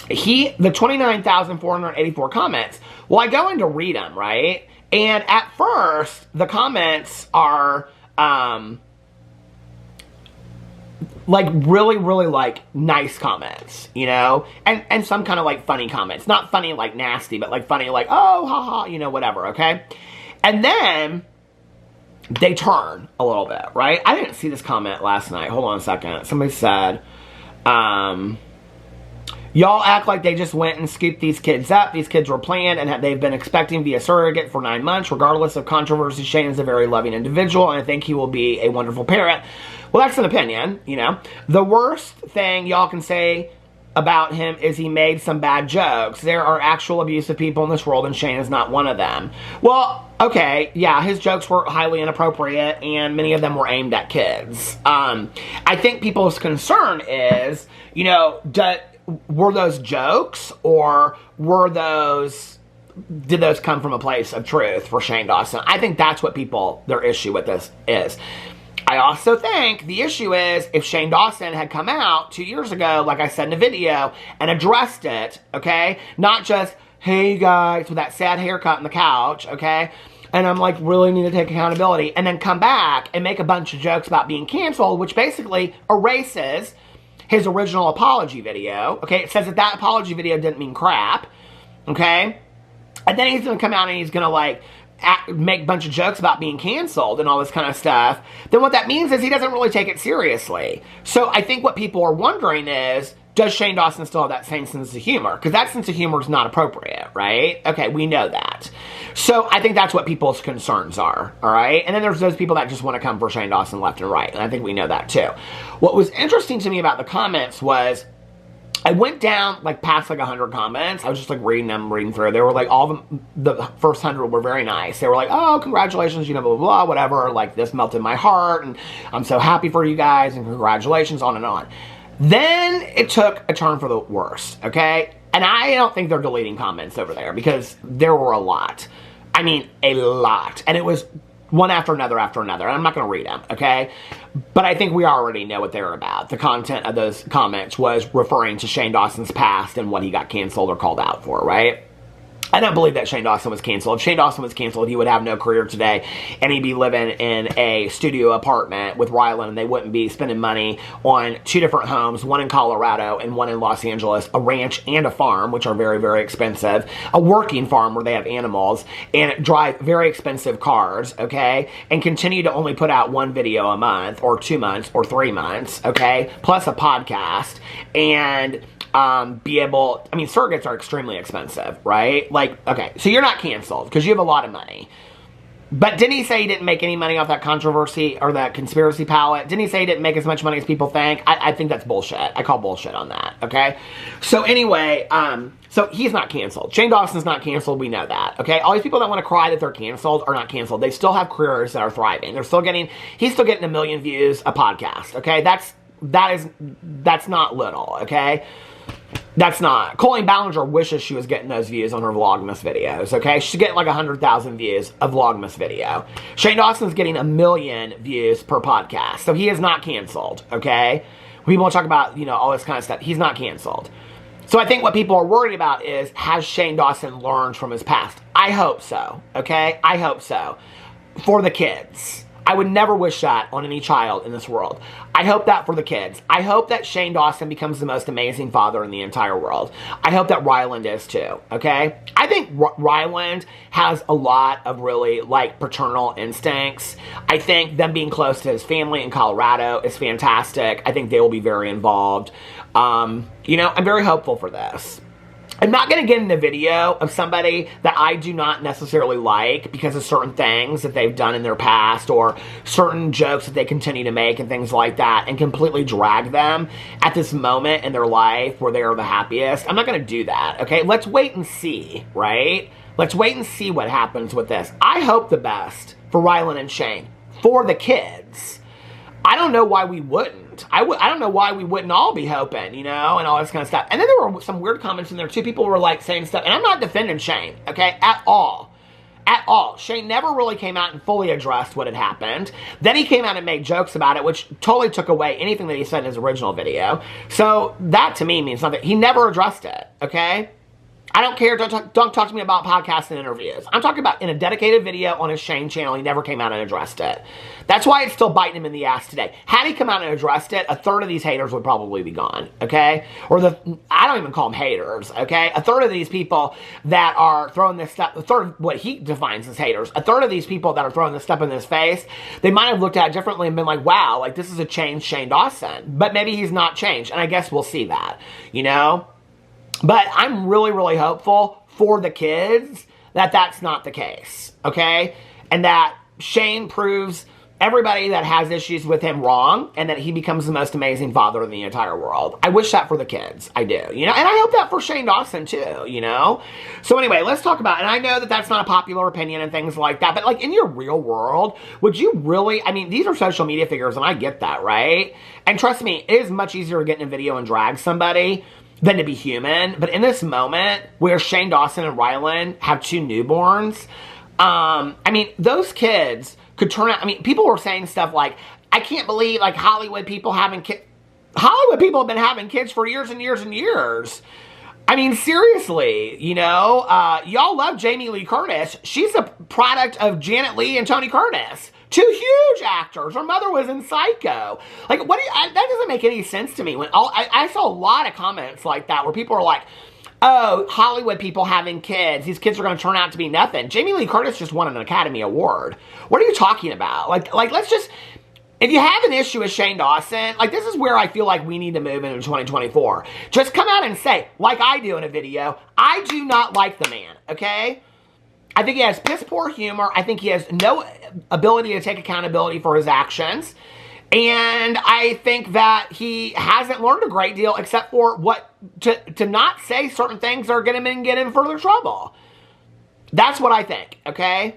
the 29,484 comments, well, I go in to read them, right? And at first, the comments are, like really, really like nice comments, you know, and some kind of like funny comments, not funny like nasty, but like funny like, oh, haha, you know, whatever, okay? And then they turn a little bit, right? I didn't see this comment last night. Hold on a second. Somebody said, Y'all act like they just went and scooped these kids up. These kids were planned and they've been expecting to be a surrogate for 9 months. Regardless of controversy, Shane is a very loving individual, and I think he will be a wonderful parent. Well, that's an opinion, you know. The worst thing y'all can say about him is he made some bad jokes. There are actual abusive people in this world, and Shane is not one of them. Well, okay, yeah, his jokes were highly inappropriate, and many of them were aimed at kids. I think people's concern is, you know, were those jokes, or did those come from a place of truth for Shane Dawson? I think that's what their issue with this is. I also think the issue is if Shane Dawson had come out 2 years ago, like I said in the video, and addressed it, okay? Not just, hey guys, with that sad haircut on the couch, okay? And I'm like, really need to take accountability. And then come back and make a bunch of jokes about being canceled, which basically erases his original apology video, okay? It says that apology video didn't mean crap, okay? And then he's gonna come out and he's gonna like, make a bunch of jokes about being canceled and all this kind of stuff. Then what that means is he doesn't really take it seriously. So I think what people are wondering is, does Shane Dawson still have that same sense of humor? Because that sense of humor is not appropriate, right? Okay, we know that. So I think that's what people's concerns are, all right? And then there's those people that just want to come for Shane Dawson left and right, and I think we know that too. What was interesting to me about the comments was, I went down, like, past, like, 100 comments. I was just, like, reading through. They were, like, all the first 100 were very nice. They were like, oh, congratulations, you know, blah, blah, blah, whatever. Like, this melted my heart, and I'm so happy for you guys, and congratulations, on and on. Then it took a turn for the worse, okay? And I don't think they're deleting comments over there, because there were a lot. I mean, a lot. And it was one after another after another. I'm not going to read them, okay? But I think we already know what they're about. The content of those comments was referring to Shane Dawson's past and what he got canceled or called out for, right? I don't believe that Shane Dawson was canceled. If Shane Dawson was canceled, he would have no career today, and he'd be living in a studio apartment with Ryland, and they wouldn't be spending money on 2 different homes, one in Colorado and one in Los Angeles, a ranch and a farm, which are very, very expensive, a working farm where they have animals, and drive very expensive cars, okay, and continue to only put out 1 video a month, or 2 months, or 3 months, okay, plus a podcast, and be able, I mean, surrogates are extremely expensive, right? Like, okay, so you're not canceled because you have a lot of money. But didn't he say he didn't make any money off that controversy or that conspiracy palette? Didn't he say he didn't make as much money as people think? I think that's bullshit. I call bullshit on that, okay? So anyway, so he's not canceled. Shane Dawson's not canceled. We know that, okay? All these people that want to cry that they're canceled are not canceled. They still have careers that are thriving. He's still getting 1 million views a podcast, okay? That's not little, okay? That's not. Coleen Ballinger wishes she was getting those views on her Vlogmas videos, okay? She's getting like 100,000 views of Vlogmas video. Shane Dawson's getting 1 million views per podcast, so he is not canceled, okay? We won't talk about, you know, all this kind of stuff. He's not canceled. So I think what people are worried about is, has Shane Dawson learned from his past? I hope so, okay? I hope so. For the kids. I would never wish that on any child in this world. I hope that for the kids. I hope that Shane Dawson becomes the most amazing father in the entire world. I hope that Ryland is too, okay? I think Ryland has a lot of really, like, paternal instincts. I think them being close to his family in Colorado is fantastic. I think they will be very involved. You know, I'm very hopeful for this. I'm not going to get in a video of somebody that I do not necessarily like because of certain things that they've done in their past or certain jokes that they continue to make and things like that and completely drag them at this moment in their life where they are the happiest. I'm not going to do that, okay? Let's wait and see, right? Let's wait and see what happens with this. I hope the best for Ryland and Shane, for the kids. I don't know why we wouldn't. I don't know why we wouldn't all be hoping, you know, and all this kind of stuff. And then there were some weird comments in there, too. People were, like, saying stuff. And I'm not defending Shane, okay, at all. At all. Shane never really came out and fully addressed what had happened. Then he came out and made jokes about it, which totally took away anything that he said in his original video. So that, to me, means nothing. He never addressed it, okay? I don't care. Don't talk to me about podcasts and interviews. I'm talking about in a dedicated video on his Shane channel. He never came out and addressed it. That's why it's still biting him in the ass today. Had he come out and addressed it, 1/3 of these haters would probably be gone, okay? Or I don't even call them haters, okay? 1/3 of these people that are throwing this stuff, 1/3 what he defines as haters, 1/3 of these people that are throwing this stuff in his face, they might have looked at it differently and been like, wow, like this is a changed Shane Dawson. But maybe he's not changed, and I guess we'll see that, you know? But I'm really, really hopeful for the kids that that's not the case, okay? And that Shane proves everybody that has issues with him wrong, and that he becomes the most amazing father in the entire world. I wish that for the kids. I do, you know? And I hope that for Shane Dawson, too, you know? So anyway, let's talk about, and I know that that's not a popular opinion and things like that, but like in your real world, would you really, I mean, these are social media figures, and I get that, right? And trust me, it is much easier to get in a video and drag somebody than to be human. But in this moment, where Shane Dawson and Ryland have 2 newborns, I mean, those kids could turn out, I mean, people were saying stuff like, I can't believe, like, Hollywood people having kids. Hollywood people have been having kids for years and years and years. I mean, seriously, you know, y'all love Jamie Lee Curtis. She's a product of Janet Leigh and Tony Curtis. 2 huge actors. Her mother was in Psycho. Like, what do you, that doesn't make any sense to me. When I saw a lot of comments like that where people are like, oh, Hollywood people having kids. These kids are going to turn out to be nothing. Jamie Lee Curtis just won an Academy Award. What are you talking about? Like, let's just, if you have an issue with Shane Dawson, like, this is where I feel like we need to move into 2024. Just come out and say, like I do in a video, I do not like the man, okay? I think he has piss poor humor. I think he has no ability to take accountability for his actions. And I think that he hasn't learned a great deal except for to not say certain things that are going to get him in further trouble. That's what I think, okay?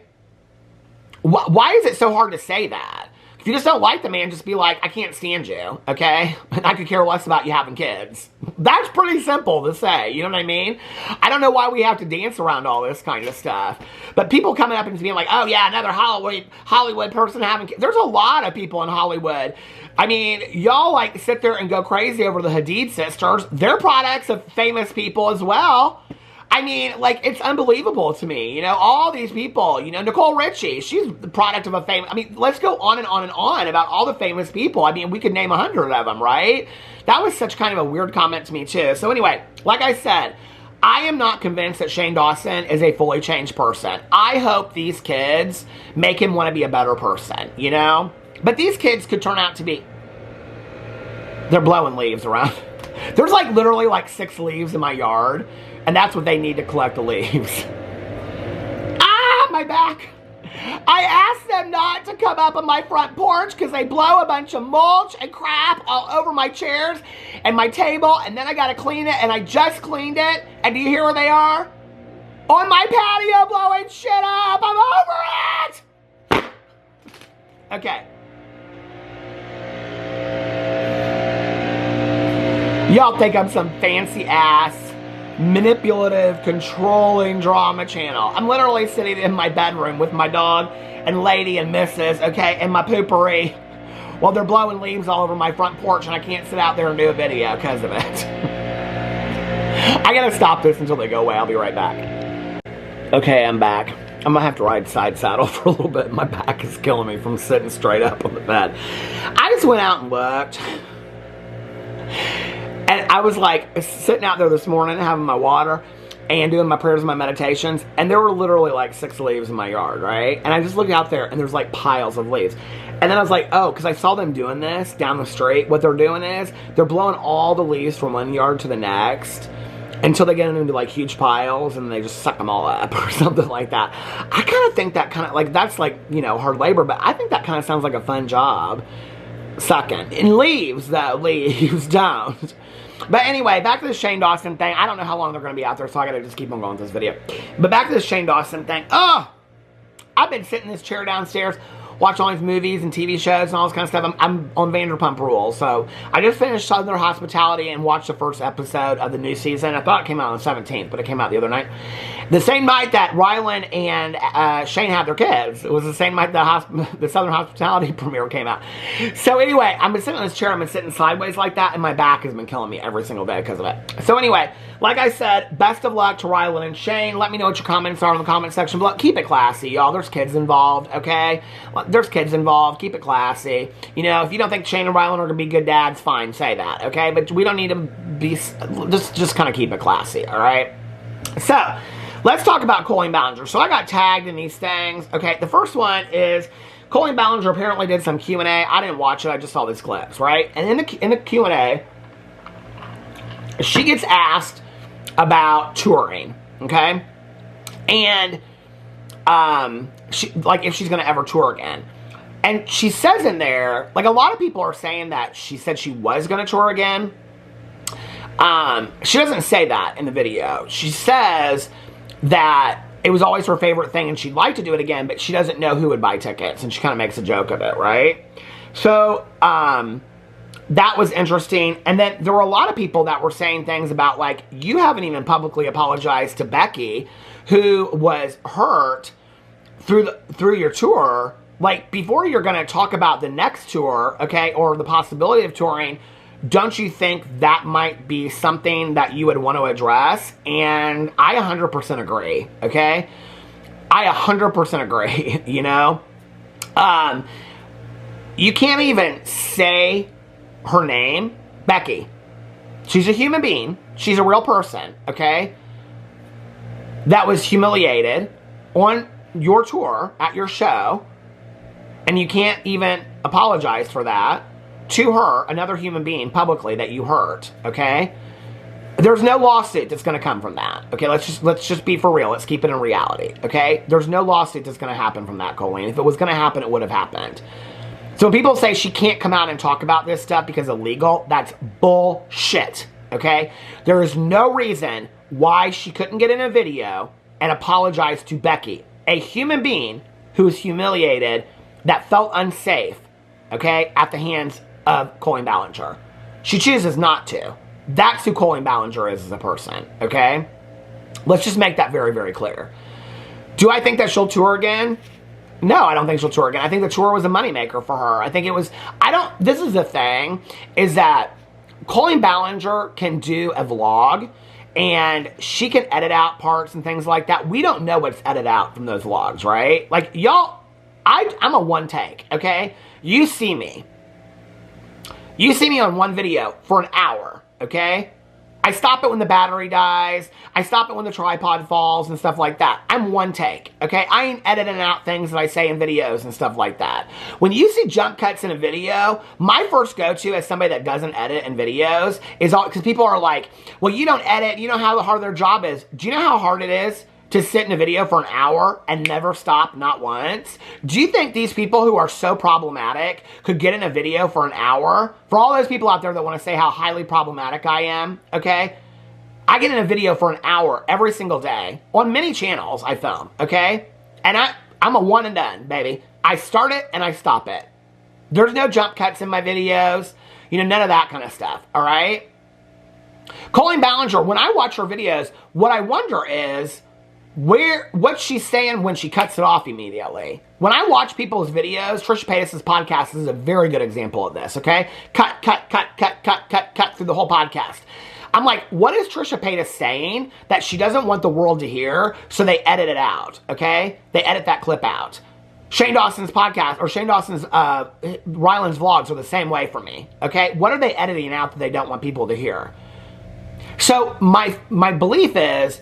Why is it so hard to say that? If you just don't like the man, just be like, I can't stand you, okay? And I could care less about you having kids. That's pretty simple to say, you know what I mean? I don't know why we have to dance around all this kind of stuff. But people coming up and being like, oh yeah, another Hollywood person having kids. There's a lot of people in Hollywood. I mean, y'all like sit there and go crazy over the Hadid sisters. They're products of famous people as well. I mean, like, it's unbelievable to me, you know, all these people, you know, Nicole Richie, she's the product of a famous, I mean, let's go on and on and on about all the famous people. I mean, we could name 100 of them, right? That was such kind of a weird comment to me, too. So anyway, like I said, I am not convinced that Shane Dawson is a fully changed person. I hope these kids make him want to be a better person, you know? But these kids could turn out to be, they're blowing leaves around. There's like literally like 6 leaves in my yard. And that's what they need to collect the leaves. Ah, my back. I asked them not to come up on my front porch because they blow a bunch of mulch and crap all over my chairs and my table. And then I got to clean it. And I just cleaned it. And do you hear where they are? On my patio blowing shit up. I'm over it. Okay. Y'all think I'm some fancy ass manipulative, controlling drama channel. I'm literally sitting in my bedroom with my dog and lady and missus, okay, and my poopery while they're blowing leaves all over my front porch and I can't sit out there and do a video because of it. I gotta stop this until they go away. I'll be right back. Okay, I'm back. I'm gonna have to ride side saddle for a little bit. My back is killing me from sitting straight up on the bed. I just went out and looked. And I was like sitting out there this morning having my water and doing my prayers and my meditations. And there were literally like 6 leaves in my yard, right? And I just looked out there and there's like piles of leaves. And then I was like, oh, because I saw them doing this down the street. What they're doing is they're blowing all the leaves from one yard to the next until they get into like huge piles and they just suck them all up or something like that. I kind of think that kind of like, that's like, you know, hard labor. But I think that kind of sounds like a fun job. Sucking. And leaves, though. Leaves don't. But anyway, back to the Shane Dawson thing. I don't know how long they're going to be out there, so I got to just keep on going with this video. But back to the Shane Dawson thing. Oh! I've been sitting in this chair downstairs, watching all these movies and TV shows and all this kind of stuff. I'm on Vanderpump Rules. So I just finished Southern Hospitality and watched the first episode of the new season. I thought it came out on the 17th, but it came out the other night. The same night that Ryland and Shane had their kids. It was the same night the Southern Hospitality premiere came out. So anyway, I've been sitting in this chair. I've been sitting sideways like that, and my back has been killing me every single day because of it. So anyway, like I said, best of luck to Ryland and Shane. Let me know what your comments are in the comment section below. Keep it classy, y'all. There's kids involved, okay? There's kids involved. Keep it classy. You know, if you don't think Shane and Ryland are going to be good dads, fine, say that, okay? But we don't need to be, just kind of keep it classy, all right? So, let's talk about Coleen Ballinger. So I got tagged in these things. Okay, the first one is Coleen Ballinger apparently did some Q&A. I didn't watch it. I just saw these clips, right? And in the Q&A, she gets asked about touring, okay? And if she's going to ever tour again. And she says in there, like, a lot of people are saying that she said she was going to tour again. She doesn't say that in the video. She says that it was always her favorite thing and she'd like to do it again, but she doesn't know who would buy tickets, and she kind of makes a joke of it, right? So, that was interesting. And then there were a lot of people that were saying things about, like, you haven't even publicly apologized to Becky, who was hurt through your tour. Like, before you're going to talk about the next tour, okay, or the possibility of touring, don't you think that might be something that you would want to address? And I 100% agree, okay? I 100% agree, you know? You can't even say her name, Becky. She's a human being. She's a real person, okay? That was humiliated on your tour, at your show, and you can't even apologize for that to her, another human being, publicly, that you hurt, okay? There's no lawsuit that's going to come from that, okay? Let's just be for real. Let's keep it in reality, okay? There's no lawsuit that's going to happen from that, Coleen. If it was going to happen, it would have happened. So when people say she can't come out and talk about this stuff because it's illegal, that's bullshit, okay? There is no reason why she couldn't get in a video and apologize to Becky, a human being who was humiliated, that felt unsafe, okay, at the hands of Coleen Ballinger. She chooses not to. That's who Coleen Ballinger is as a person, okay? Let's just make that very, very clear. Do I think that she'll tour again? No, I don't think she'll tour again. I think the tour was a moneymaker for her. I think it was, this is the thing, is that Coleen Ballinger can do a vlog, and she can edit out parts and things like that. We don't know what's edited out from those vlogs, right? Like, y'all, I'm a one take, okay? You see me on one video for an hour, okay? I stop it when the battery dies. I stop it when the tripod falls and stuff like that. I'm one take, okay? I ain't editing out things that I say in videos and stuff like that. When you see jump cuts in a video, my first go-to as somebody that doesn't edit in videos is all, because people are like, well, you don't edit. You know how hard their job is. Do you know how hard it is to sit in a video for an hour and never stop, not once? Do you think these people who are so problematic could get in a video for an hour? For all those people out there that want to say how highly problematic I am, okay? I get in a video for an hour every single day on many channels I film, okay? And I'm a one and done, baby. I start it and I stop it. There's no jump cuts in my videos, you know, none of that kind of stuff, all right? Coleen Ballinger, when I watch her videos, what I wonder is, what's she saying when she cuts it off immediately? When I watch people's videos, Trisha Paytas' podcast is a very good example of this, okay? Cut through the whole podcast. I'm like, what is Trisha Paytas saying that she doesn't want the world to hear, so they edit it out, okay? They edit that clip out. Shane Dawson's podcast, or Shane Dawson's Ryland'S vlogs are the same way for me, okay? What are they editing out that they don't want people to hear? So my belief is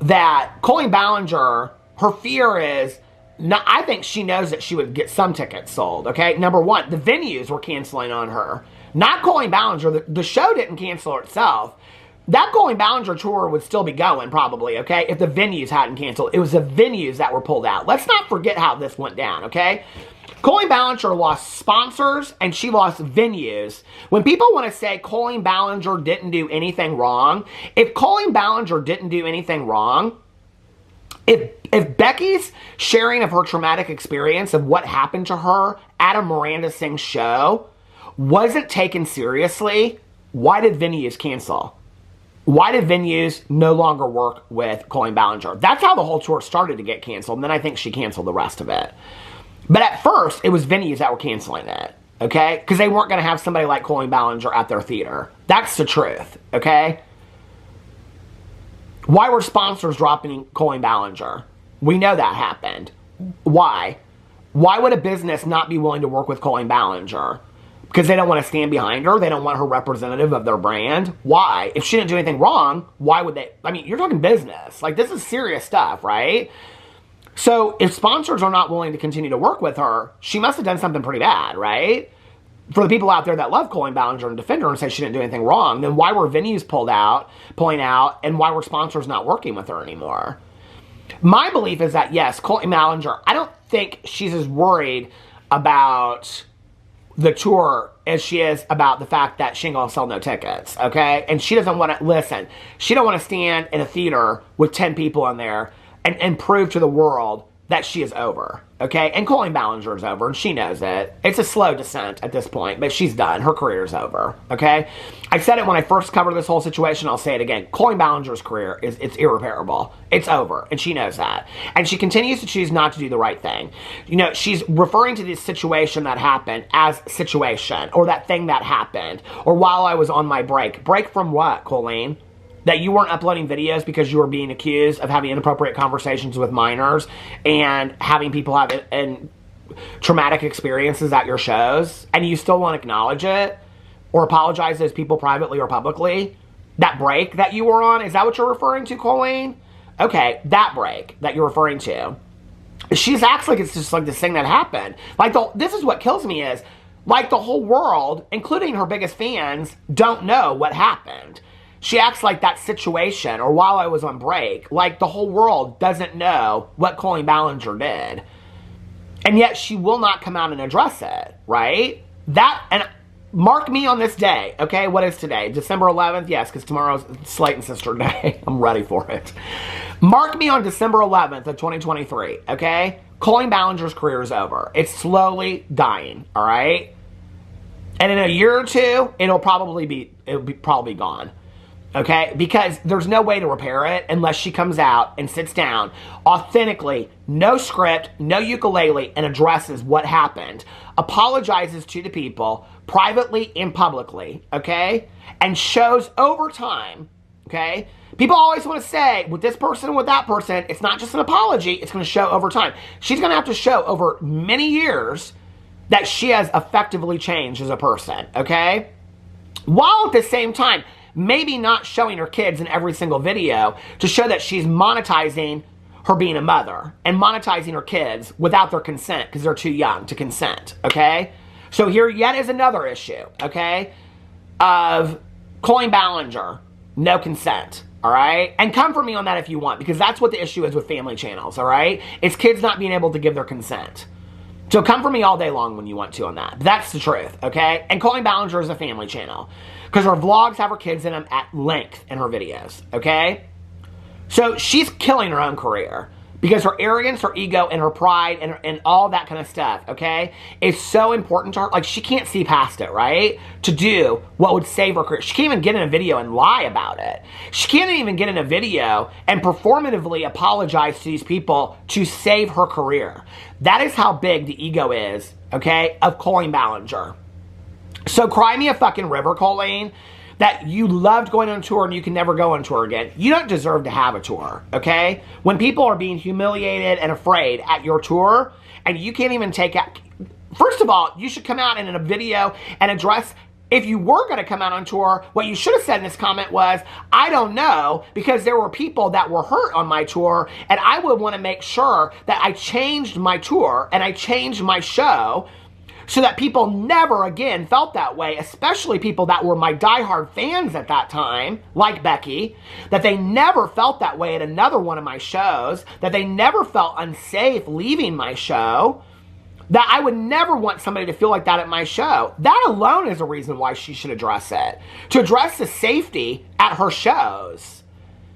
that Coleen Ballinger, her fear is, I think she knows that she would get some tickets sold, okay? Number one, the venues were canceling on her. Not Coleen Ballinger. The show didn't cancel itself. That Coleen Ballinger tour would still be going, probably, okay, if the venues hadn't canceled. It was the venues that were pulled out. Let's not forget how this went down, okay? Coleen Ballinger lost sponsors, and she lost venues. When people want to say Coleen Ballinger didn't do anything wrong, if Coleen Ballinger didn't do anything wrong, if Becky's sharing of her traumatic experience of what happened to her at a Miranda Sings show wasn't taken seriously, why did venues cancel? Why did venues no longer work with Coleen Ballinger? That's how the whole tour started to get canceled, and then I think she canceled the rest of it. But at first, it was venues that were canceling it, okay? Because they weren't going to have somebody like Coleen Ballinger at their theater. That's the truth, okay? Why were sponsors dropping Coleen Ballinger? We know that happened. Why? Why would a business not be willing to work with Coleen Ballinger? Because they don't want to stand behind her? They don't want her representative of their brand? Why? If she didn't do anything wrong, why would they? I mean, you're talking business. Like, this is serious stuff, right? So if sponsors are not willing to continue to work with her, she must have done something pretty bad, right? for the people out there that love Coleen Ballinger and defend her and say she didn't do anything wrong, then why were venues pulling out, and why were sponsors not working with her anymore? My belief is that, yes, Coleen Ballinger, I don't think she's as worried about the tour as she is about the fact that she ain't gonna sell no tickets, okay? And she doesn't want to, listen, she don't want to stand in a theater with 10 people in there and prove to the world that she is over, okay? And Coleen Ballinger is over, and she knows it. It's a slow descent at this point, but she's done. Her career is over, okay? I said it when I first covered this whole situation. I'll say it again. Coleen Ballinger's career it's irreparable. It's over, and she knows that. And she continues to choose not to do the right thing. You know, she's referring to this situation that happened as situation, or that thing that happened, or while I was on my break. Break from what, Colleen? That you weren't uploading videos because you were being accused of having inappropriate conversations with minors and having people have traumatic experiences at your shows, and you still won't acknowledge it or apologize to those people privately or publicly? That break that you were on, is that what you're referring to, Colleen? Okay, that break that you're referring to. She acts like it's just like this thing that happened. Like, this is what kills me is, like, the whole world, including her biggest fans, don't know what happened. She acts like that situation, or while I was on break, like the whole world doesn't know what Coleen Ballinger did. And yet she will not come out and address it, right? And mark me on this day, okay? What is today? December 11th? Yes, because tomorrow's Slate and Sister Day. I'm ready for it. Mark me on December 11th of 2023, okay? Coleen Ballinger's career is over. It's slowly dying, all right? And in a year or two, it'll probably be gone. Okay, because there's no way to repair it unless she comes out and sits down authentically, no script, no ukulele, and addresses what happened, apologizes to the people privately and publicly, okay, and shows over time, okay. People always want to say, with this person and with that person, it's not just an apology, it's going to show over time. She's going to have to show over many years that she has effectively changed as a person, okay, while at the same time, maybe not showing her kids in every single video to show that she's monetizing her being a mother and monetizing her kids without their consent because they're too young to consent, okay? So here yet is another issue, okay, of Coleen Ballinger, no consent, all right? And come for me on that if you want, because that's what the issue is with family channels, all right? It's kids not being able to give their consent. So come for me all day long when you want to on that. But that's the truth, okay? And Coleen Ballinger is a family channel because her vlogs have her kids in them at length in her videos, okay? So she's killing her own career because her arrogance, her ego, and her pride, and all that kind of stuff, okay, is so important to her. Like, she can't see past it, right? To do what would save her career. She can't even get in a video and lie about it. She can't even get in a video and performatively apologize to these people to save her career. That is how big the ego is, okay, of Coleen Ballinger. So cry me a fucking river, Colleen, that you loved going on tour and you can never go on tour again. You don't deserve to have a tour, okay? When people are being humiliated and afraid at your tour and you can't even take out... First of all, you should come out in a video and address... If you were going to come out on tour, what you should have said in this comment was, I don't know, because there were people that were hurt on my tour, and I would want to make sure that I changed my tour and I changed my show so that people never again felt that way, especially people that were my diehard fans at that time, like Becky, that they never felt that way at another one of my shows, that they never felt unsafe leaving my show, that I would never want somebody to feel like that at my show. That alone is a reason why she should address it. To address the safety at her shows.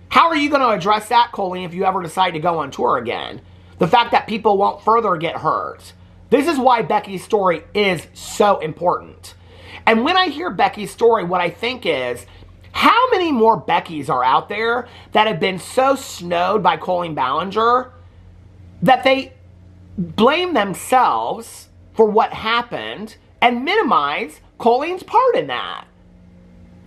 How are you going to address that, Colleen, if you ever decide to go on tour again? The fact that people won't further get hurt. This is why Becky's story is so important. And when I hear Becky's story, what I think is, how many more Beckys are out there that have been so snowed by Coleen Ballinger that they blame themselves for what happened and minimize Colleen's part in that?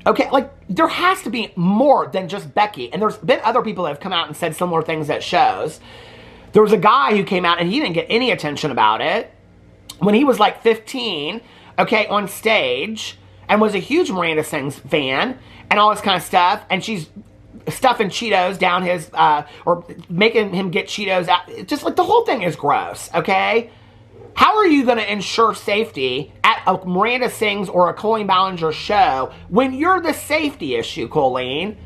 Okay, like, there has to be more than just Becky. And there's been other people that have come out and said similar things at shows. There was a guy who came out and he didn't get any attention about it when he was like 15, okay, on stage, and was a huge Miranda Sings fan and all this kind of stuff. And she's stuffing Cheetos down his, or making him get Cheetos out. Just like the whole thing is gross, okay? How are you going to ensure safety at a Miranda Sings or a Coleen Ballinger show when you're the safety issue, Colleen?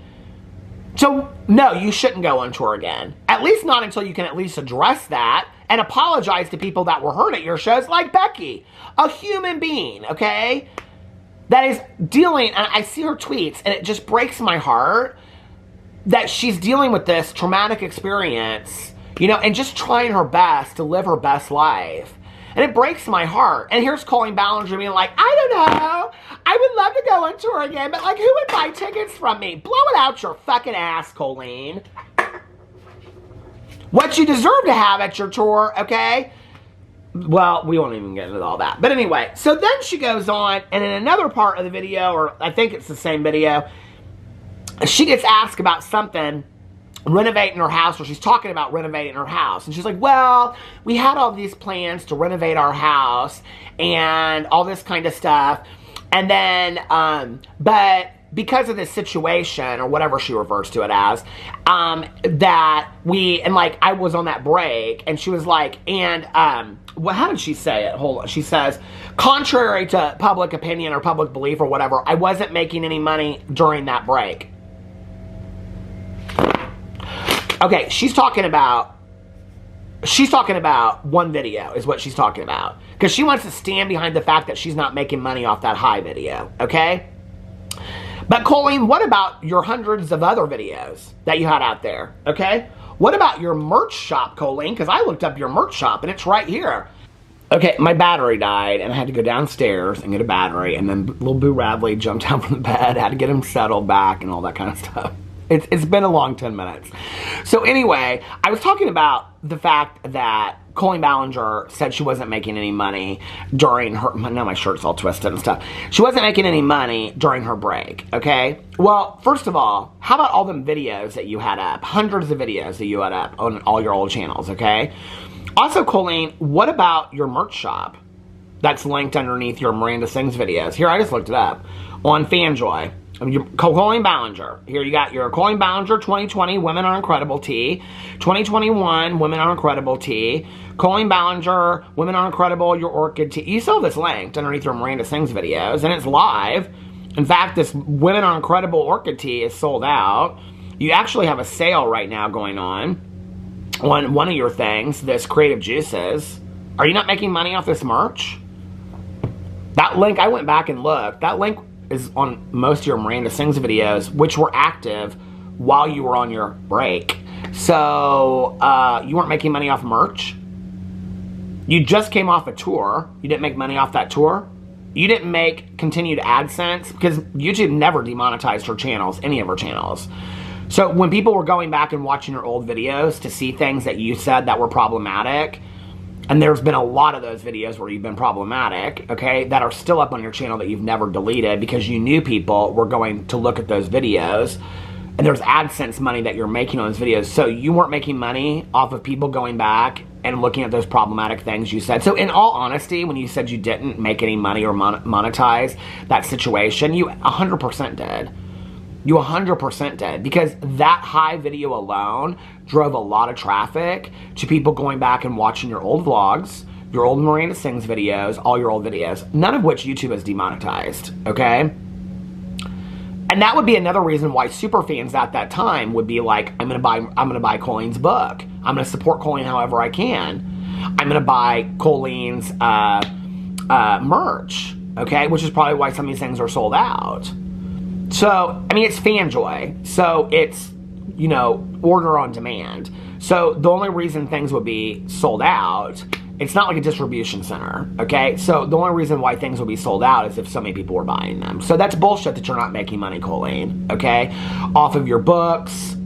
So, no, you shouldn't go on tour again. At least not until you can at least address that and apologize to people that were hurt at your shows, like Becky, a human being, okay? That is dealing, and I see her tweets, and it just breaks my heart that she's dealing with this traumatic experience, you know, and just trying her best to live her best life. And it breaks my heart. And here's Coleen Ballinger being like, I don't know. I would love to go on tour again, but like, who would buy tickets from me? Blow it out your fucking ass, Colleen. What you deserve to have at your tour, okay? Well, we won't even get into all that. But anyway, so then she goes on, and in another part of the video, or I think it's the same video, she gets asked about something, renovating her house, or she's talking about renovating her house. And she's like, well, we had all these plans to renovate our house and all this kind of stuff. And then, but because of this situation, or whatever she refers to it as, that we, and like, I was on that break, and she was like, and, well, how did she say it? Hold on. She says, contrary to public opinion or public belief or whatever, I wasn't making any money during that break. Okay, she's talking about one video is what she's talking about. Because she wants to stand behind the fact that she's not making money off that high video, okay? But Colleen, what about your hundreds of other videos that you had out there, okay? What about your merch shop, Colleen? Because I looked up your merch shop and it's right here. Okay, my battery died and I had to go downstairs and get a battery, and then little Boo Radley jumped out from the bed, had to get him settled back and all that kind of stuff. It's been a long 10 minutes. So anyway, I was talking about the fact that Coleen Ballinger said she wasn't making any money during her, now my shirt's all twisted and stuff. She wasn't making any money during her break, okay? Well, first of all, how about all them videos that you had up? Hundreds of videos that you had up on all your old channels, okay? Also, Colleen, what about your merch shop that's linked underneath your Miranda Sings videos? Here, I just looked it up on Fanjoy. Coleen Ballinger. Here you got your Coleen Ballinger 2020 Women Are Incredible tee. 2021 Women Are Incredible tee. Coleen Ballinger Women Are Incredible Your Orchid tee. You saw this linked underneath your Miranda Sings videos, and it's live. In fact, this Women Are Incredible Orchid tee is sold out. You actually have a sale right now going on one of your things, this Creative Juices. Are you not making money off this merch? That link, I went back and looked. That link is on most of your Miranda Sings videos, which were active while you were on your break. So, you weren't making money off merch? You just came off a tour. You didn't make money off that tour? You didn't make continued AdSense? Because YouTube never demonetized her channels, any of her channels. So, when people were going back and watching your old videos to see things that you said that were problematic, and there's been a lot of those videos where you've been problematic, okay, that are still up on your channel that you've never deleted because you knew people were going to look at those videos, and there's AdSense money that you're making on those videos. So you weren't making money off of people going back and looking at those problematic things you said. So in all honesty, when you said you didn't make any money or monetize that situation, you 100% did. You 100% did, because that high video alone drove a lot of traffic to people going back and watching your old vlogs, your old Miranda Sings videos, all your old videos, none of which YouTube has demonetized, okay? And that would be another reason why superfans at that time would be like, I'm gonna buy Colleen's book. I'm gonna support Colleen however I can. I'm gonna buy Colleen's merch, okay? Which is probably why some of these things are sold out. So, I mean, it's Fanjoy, so it's, you know, order on demand. So the only reason things would be sold out, it's not like a distribution center, okay? So the only reason why things will be sold out is if so many people were buying them. So that's bullshit that you're not making money, Colleen, okay? Off of your books,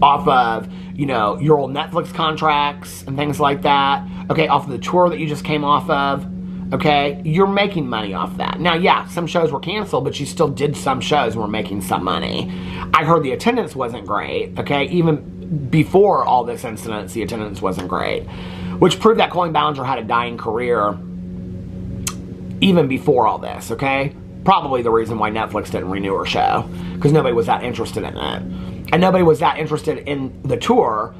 off of, you know, your old Netflix contracts and things like that, okay? Off of the tour that you just came off of. Okay, you're making money off that. Now, yeah, some shows were canceled, but you still did some shows and were making some money. I heard the attendance wasn't great, okay? Even before all this incidents, the attendance wasn't great, which proved that Coleen Ballinger had a dying career even before all this, okay? Probably the reason why Netflix didn't renew her show, because nobody was that interested in it. And nobody was that interested in the tour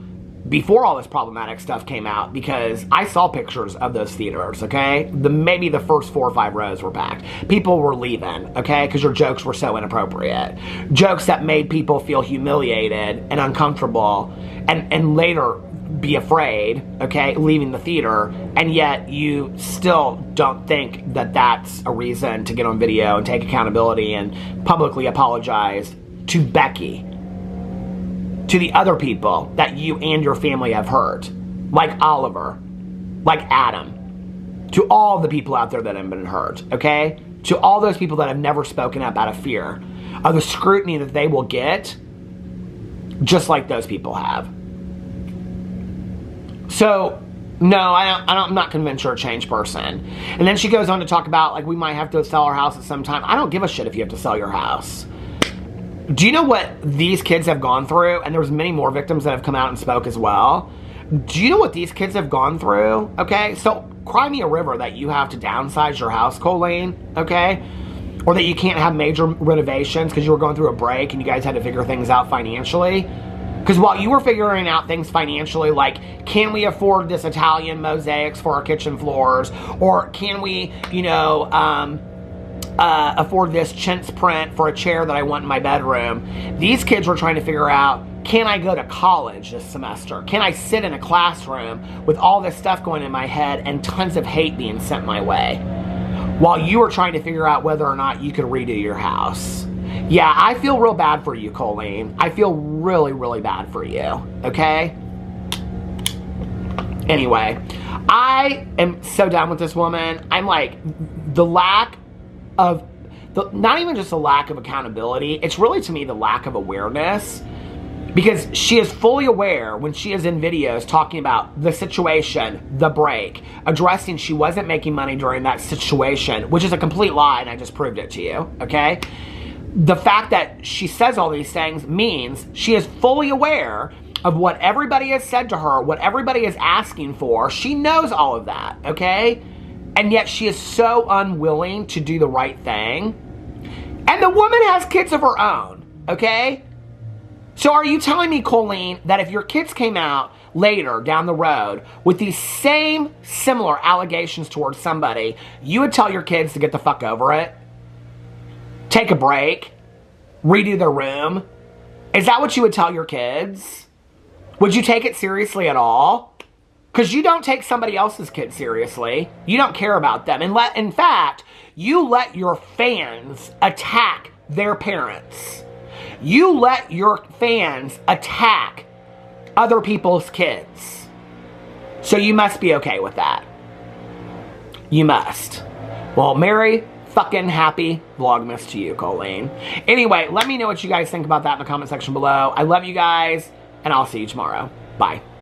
before all this problematic stuff came out, because I saw pictures of those theaters, okay? Maybe the first 4 or 5 rows were packed. People were leaving, okay? Because your jokes were so inappropriate. Jokes that made people feel humiliated and uncomfortable and later be afraid, okay, leaving the theater, and yet you still don't think that that's a reason to get on video and take accountability and publicly apologize to Becky, to the other people that you and your family have hurt, like Oliver, like Adam, to all the people out there that have been hurt, okay? To all those people that have never spoken up out of fear of the scrutiny that they will get, just like those people have. So, no, I'm not convinced you're a changed person. And then she goes on to talk about, like, we might have to sell our house at some time. I don't give a shit if you have to sell your house. Do you know what these kids have gone through? And there's many more victims that have come out and spoke as well. Do you know what these kids have gone through? Okay, so cry me a river that you have to downsize your house, Coleen, okay? Or that you can't have major renovations because you were going through a break and you guys had to figure things out financially. Because while you were figuring out things financially, like, can we afford this Italian mosaics for our kitchen floors? Or can we, you know, afford this chintz print for a chair that I want in my bedroom? These kids were trying to figure out, can I go to college this semester? Can I sit in a classroom with all this stuff going in my head and tons of hate being sent my way? While you were trying to figure out whether or not you could redo your house. Yeah, I feel real bad for you, Coleen. I feel really, really bad for you, okay? Anyway, I am so done with this woman. I'm like, the lack of, not even just a lack of accountability, it's really, to me, the lack of awareness. Because she is fully aware when she is in videos talking about the situation, the break, addressing she wasn't making money during that situation, which is a complete lie, and I just proved it to you, okay? The fact that she says all these things means she is fully aware of what everybody has said to her, what everybody is asking for. She knows all of that, okay? And yet she is so unwilling to do the right thing. And the woman has kids of her own, okay? So are you telling me, Coleen, that if your kids came out later down the road with these same similar allegations towards somebody, you would tell your kids to get the fuck over it? Take a break? Redo their room? Is that what you would tell your kids? Would you take it seriously at all? Because you don't take somebody else's kids seriously. You don't care about them. And in fact, you let your fans attack their parents. You let your fans attack other people's kids. So you must be okay with that. You must. Well, Merry fucking happy Vlogmas to you, Coleen. Anyway, let me know what you guys think about that in the comment section below. I love you guys, and I'll see you tomorrow. Bye.